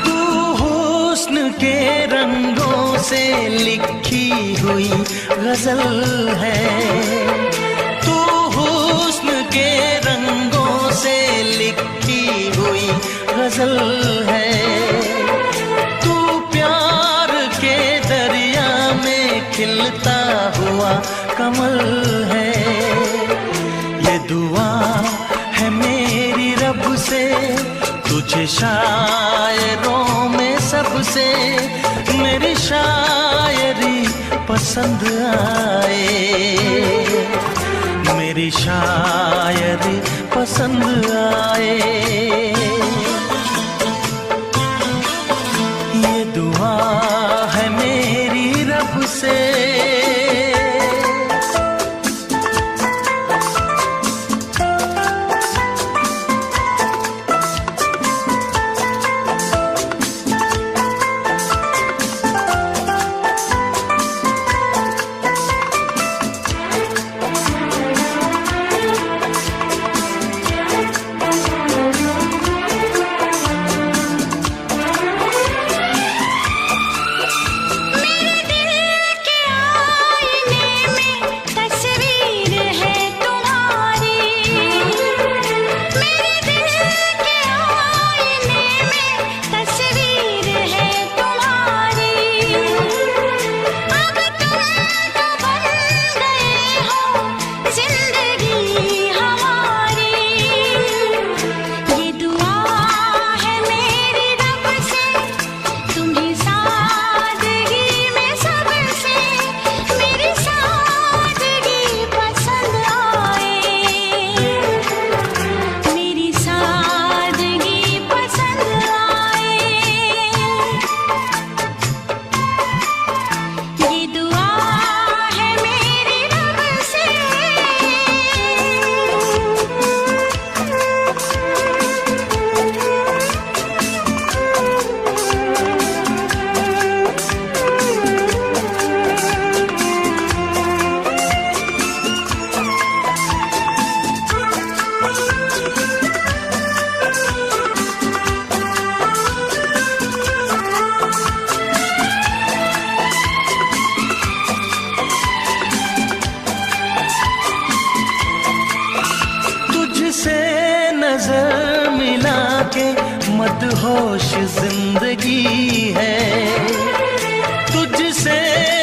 तू हुस्न के रंगों से लिखी हुई गजल है, तू हुस्न के रंगों से लिखी हुई गजल है। तू प्यार के दरिया में खिलता हुआ कमल है। ये दुआ है मेरी रब से तुझे शायरों में सबसे, मेरी शायरी पसंद आए, मेरी शायरी पसंद आए। ये दुआ है मेरी रब से। मेरे दिल के मदहोश जिंदगी है, तुझसे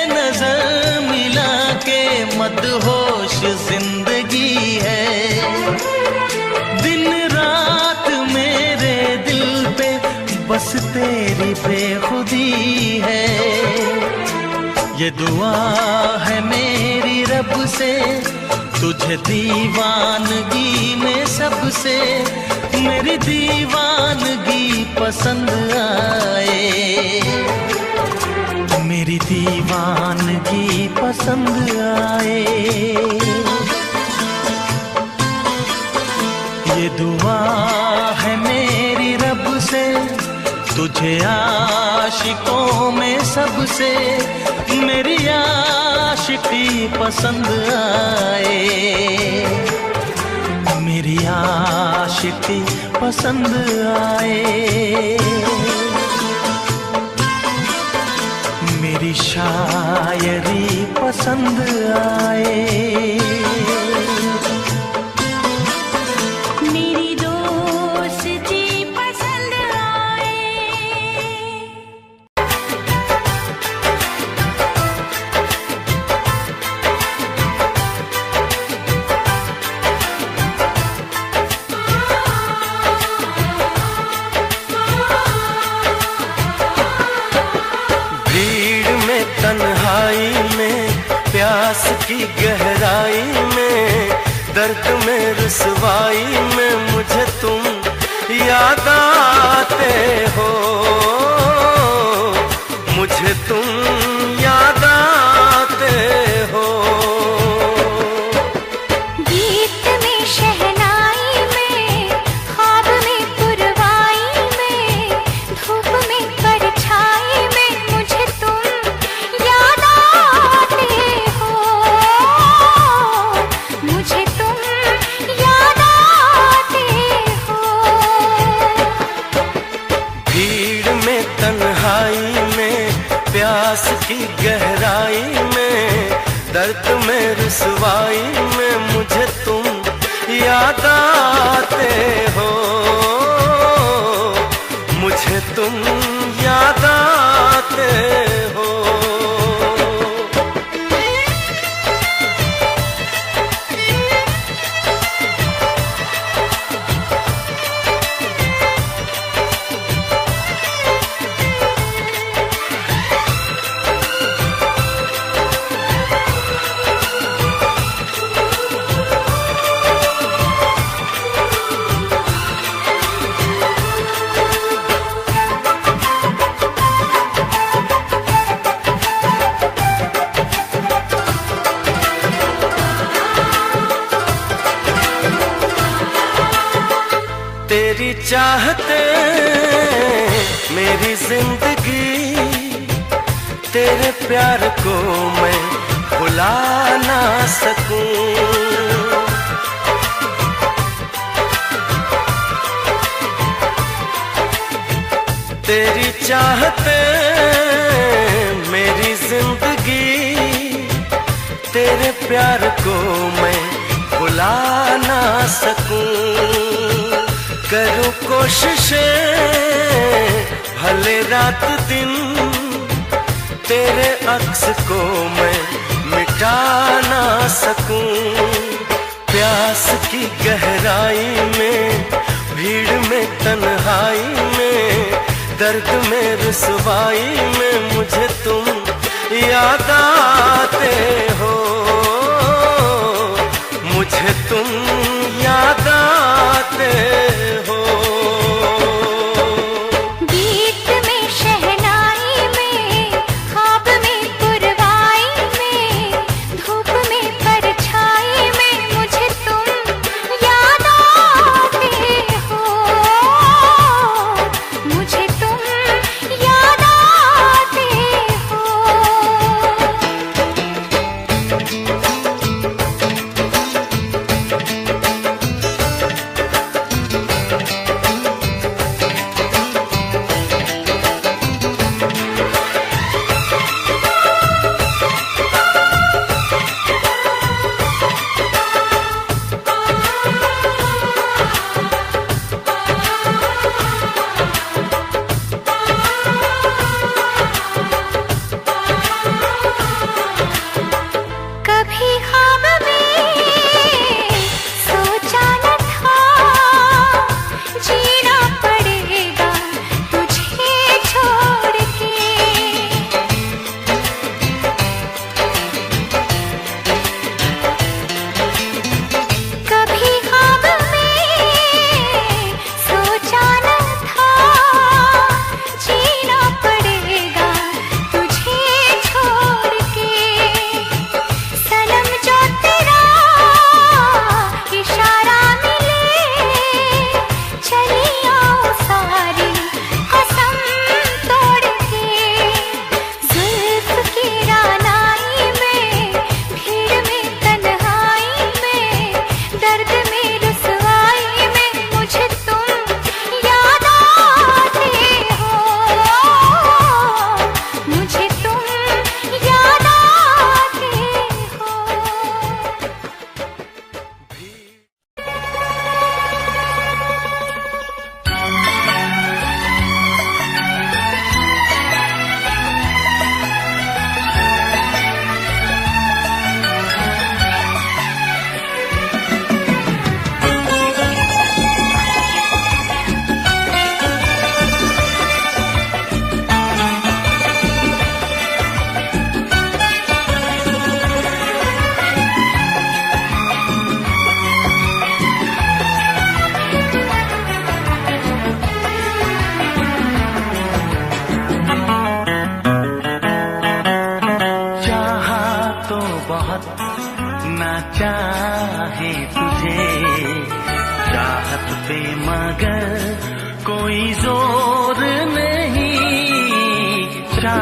नजर मिला के मदहोश जिंदगी है। दिन रात मेरे दिल पे बस तेरी बेखुदी है। ये दुआ है मेरी रब से, तुझे दीवानगी में सबसे मेरी दीवानगी पसंद आए, मेरी दीवानगी पसंद आए। ये दुआ है मेरी रब से, तुझे आशिकों में सबसे मेरी आशिकी पसंद आए, मेरी आशिकी पसंद आए। मेरी शायरी पसंद आए, मेरी दोस्ती पसंद आए। भीड़ में तन्हाई में प्यास की गहराई में दर्द में रुसवाई में मुझे तुम याद आते हो, मुझे तुम याद आते हो। गीत में शहनाई में ख्वाब में पुरवाई में धूप में परछाई में मुझे तुम याद आते हो, मुझे तुम याद आते हो। भीड़ में तन्हाई में प्यास की गहराई में दर्द में रुसवाई में मुझे तुम याद आते हो, मुझे तुम याद आते हो। तेरी चाहते मेरी जिंदगी, तेरे प्यार को मैं भुला ना सकूं। तेरी चाहते मेरी जिंदगी, तेरे प्यार को मैं भुला ना सकूं। करूं कोशिशें भले रात दिन, तेरे अक्स को मैं मिटा ना सकूं। प्यास की गहराई में भीड़ में तन्हाई में दर्द में रुसवाई में मुझे तुम याद आते हो, मुझे तुम याद आते हो। गीत में शहनाई में ख्वाब में पुरवाई में धूप में परछाई में मुझे तुम याद आते हो, मुझे तुम याद आते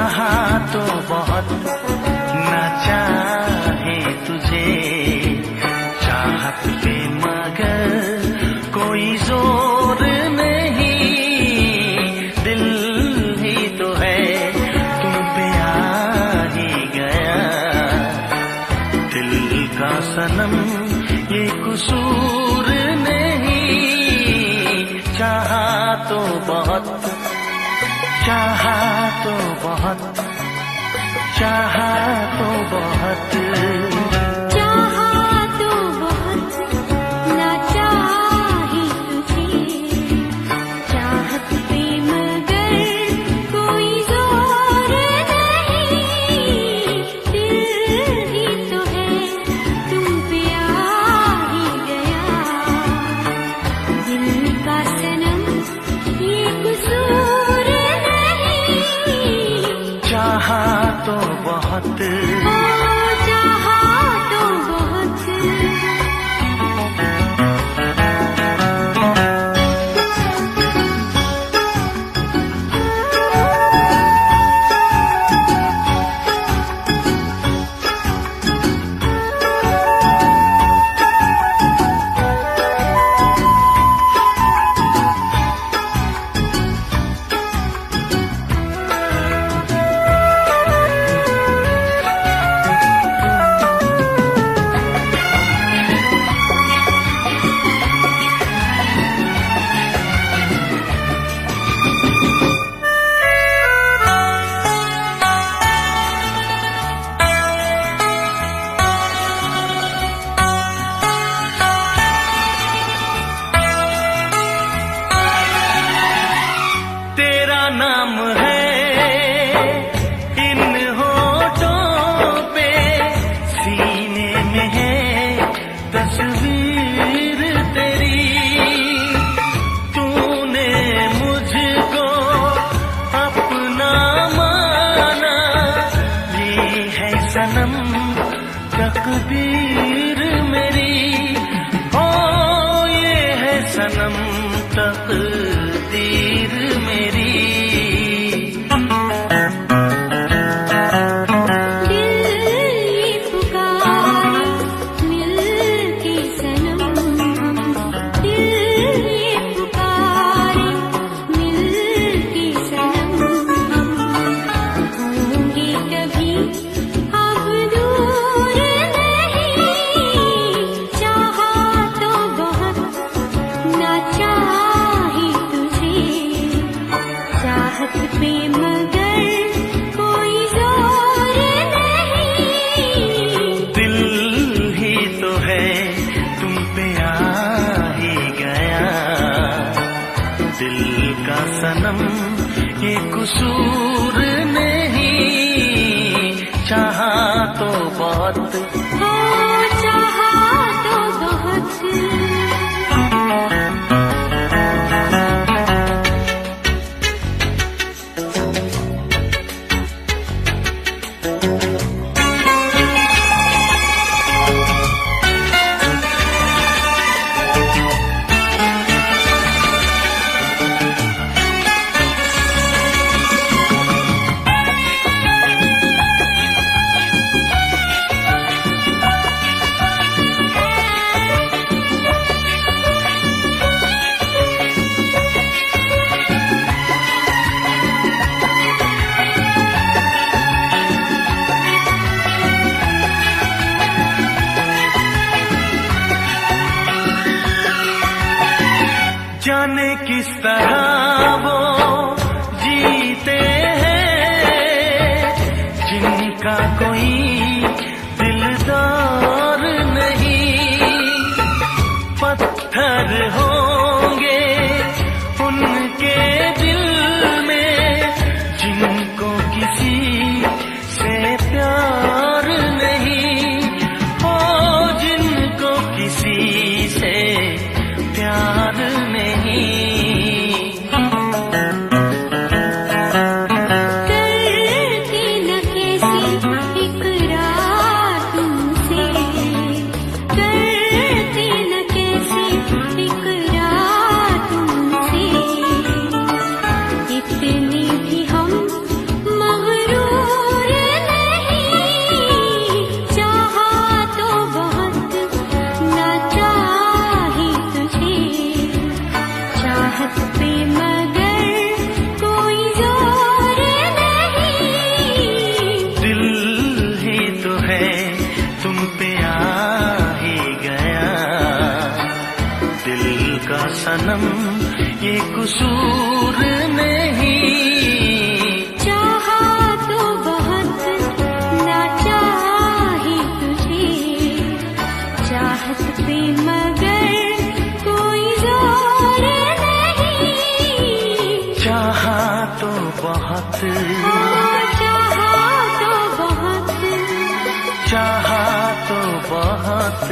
चाहा तो बहुत ना चाहे तुझे, चाहत पे मगर कोई जोर नहीं, दिल ही तो है तुम पे आ ही गया, दिल का सनम ये कसूर नहीं, चाहा तो बहुत, चाहा तो बहुत, चाहा तो बहुत, चाहा तो बहुत ना चाहे तुझे, चाहत पे मगर कोई जोर नहीं, दिल ही तो है तुम पे आ ही गया, दिल का सनम ये कसूर नहीं, चाहा तो बहुत, ओ चाहा तो बहुत। तेरा नाम है इन होठों पे, सीने में है तस्वीर तेरी, तूने मुझको अपना माना, ये है सनम तकदीर मेरी, ओ ये है सनम तकदीर मेरी। दिल ये पुकारे मिल के सनम हम, दिल ये पुकारे मिल के सनम हम, होंगे कभी अब दूर नहीं, चाहा तो बहुत ना चाहे तुझे, चाहत पे मगर कोई जोर नहीं, दिल ही तो है तुम पे आ ही गया, दिल का सनम ये कसूर नहीं, चाहा तो बहुत, हो चाहा तो बहुत। जाने किस तरह वो जीते हैं जिनका कोई दिलदार नहीं, पत्थर होंगे उनके दिल में जिनको किसी से प्यार नहीं, ओ जिनको किसी से प्यार नहीं, सनम ये कसूर नहीं। चाहा तो बहुत ना चाही तुझे, चाहत पे मगर कोई जोर नहीं। चाहा तो बहुत, चाहा तो बहुत, चाहा तो बहुत।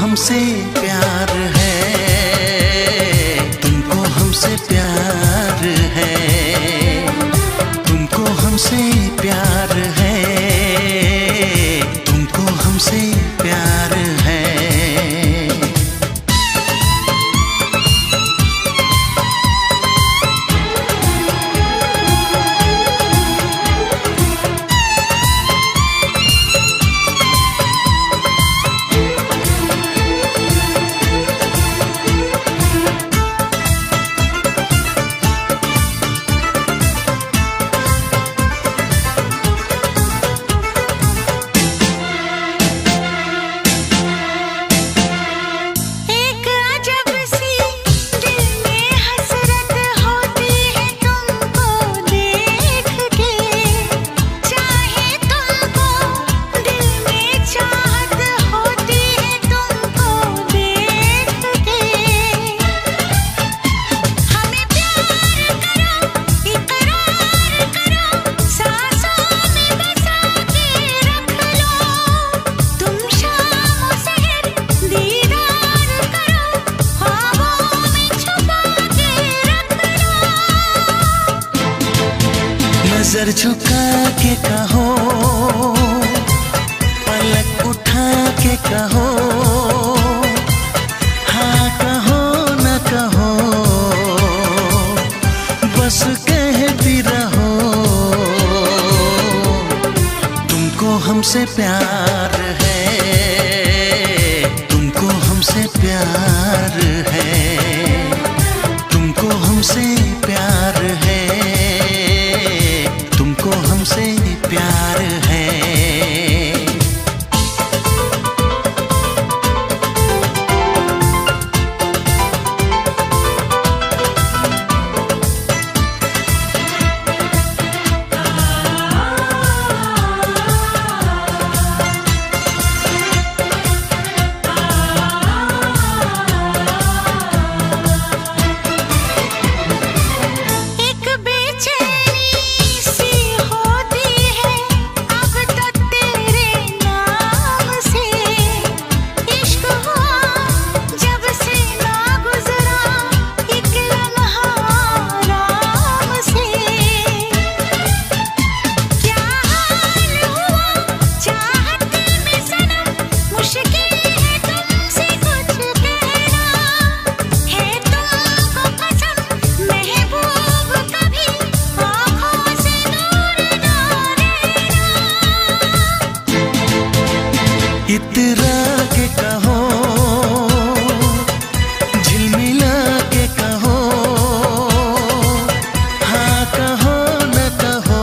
हमसे प्यार है, तुमको हमसे प्यार है, तुमको हमसे प्यार है, तुमको हमसे प्यार है। नजर झुका के कहो, पलक उठा के कहो, हाँ कहो न कहो, बस कहती रहो। तुमको हमसे प्यार है, तुमको हमसे प्यार है, तुमको हमसे प्यार है, तुमको हमसे प्यार है। इतरा के कहो, झिलमिला के कहो, हाँ कहो न कहो,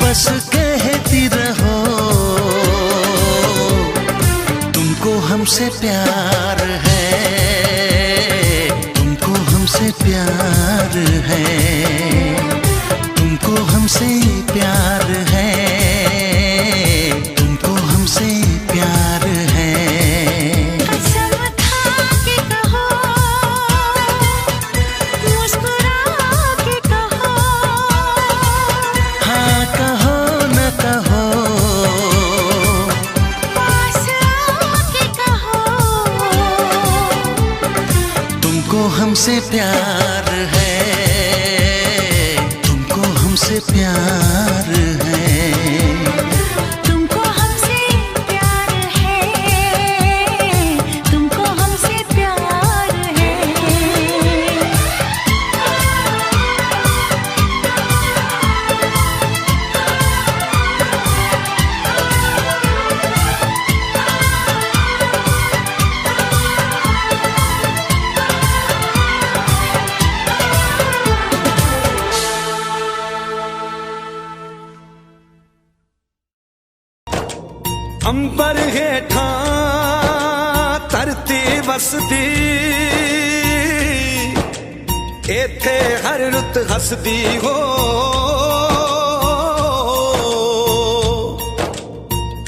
बस कहती रहो। तुमको हमसे प्यार है, तुमको हमसे प्यार है, तुमको हमसे प्यार है, तुमको हमसे प्यार है। कसम खा के कहो, मुस्कुरा के कहो, हाँ कहो न कहो, पास आके कहो। तुमको हमसे प्यार है, तुमको हमसे प्यार है। तुमको हमसे प्यार है, तुमको हमसे प्यार है। अंबर हेठा धरती वसदी, एथे हर रुत हसदी हो।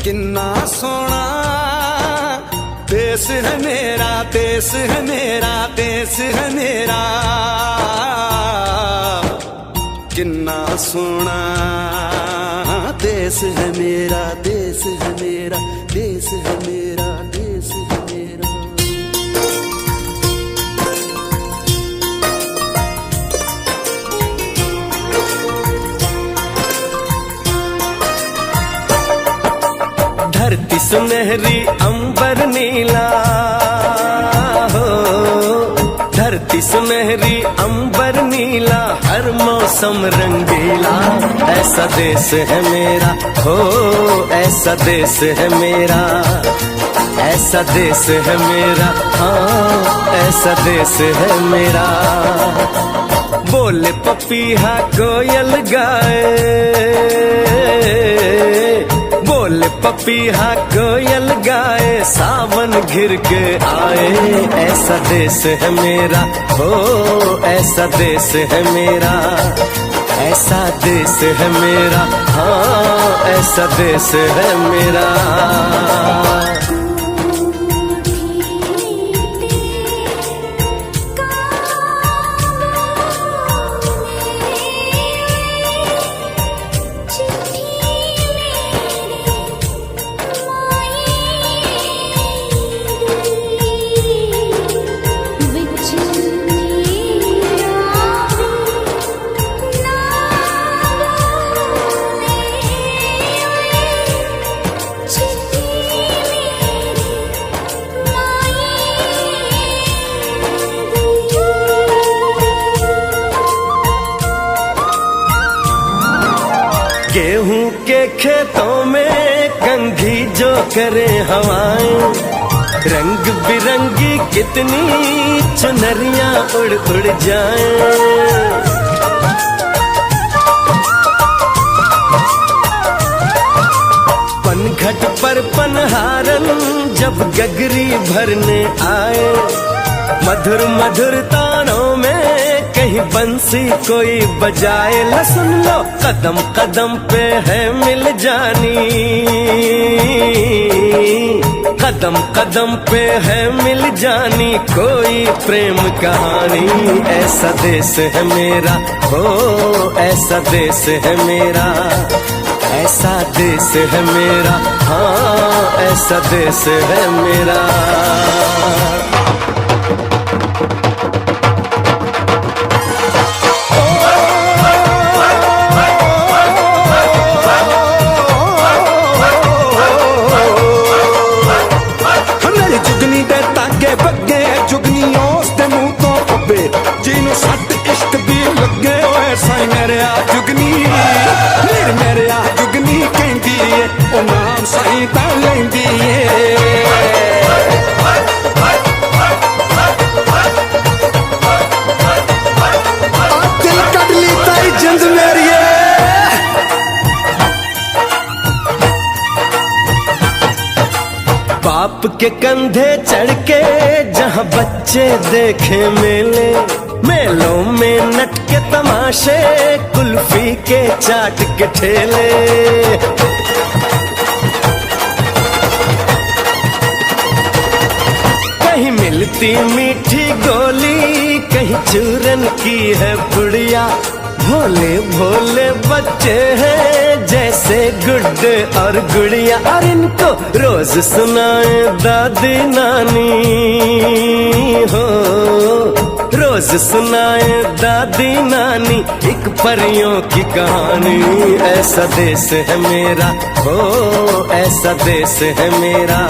किन्ना सोना देश है मेरा, देश है मेरा, देश है मेरा। किन्ना सोना देश है मेरा, देश है मेरा, देश है मेरा, देश है मेरा। धरती सुनहरी अंबर नीला हो, धरती सुनहरी अंबर नीला, हर मौसम रंगीला। ऐसा देश है मेरा हो, ऐसा देश है मेरा, ऐसा देश है मेरा, हाँ ऐसा देश है मेरा। बोले पपीहा कोयल गाए, बोले पपीहा कोयल गाए, सावन घिर के आए। ऐसा देश है मेरा हो, ऐसा देश है मेरा, ऐसा देश है मेरा, हाँ ऐसा देश है मेरा। गेहूं के खेतों में कंघी जो करे हवाएं, रंग बिरंगी कितनी चुनरियां उड़ उड़ जाएं। पनघट पर पनहारन जब गगरी भरने आए, मधुर मधुर तानों में कहीं बंसी कोई बजाए। ल सुन लो कदम कदम पे है मिल जानी, कदम कदम पे है मिल जानी कोई प्रेम कहानी। ऐसा देश है मेरा हो, ऐसा देश है मेरा, ऐसा देश है मेरा, हाँ ऐसा देश है मेरा। मेरे आ जुगनी कहती है ओ नाम साईं। लेंदी है। दिल कट ली ताई जिंद मेरी बाप के कंधे चढ़ के जहाँ बच्चे देखे मेले, मेलों में नट के तमाशे, कुल्फी के चाट के ठेले। कहीं मिलती मीठी गोली, कहीं चूरन की है पुड़िया। भोले भोले बच्चे हैं जैसे गुड्डे और गुड़िया, और इनको रोज सुनाए दादी नानी हो, रोज सुनाए दादी नानी एक परियों की कहानी। ऐसा देश है मेरा, हो ऐसा देश है मेरा,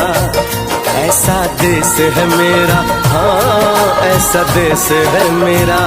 ऐसा देश है मेरा, हाँ ऐसा देश है मेरा।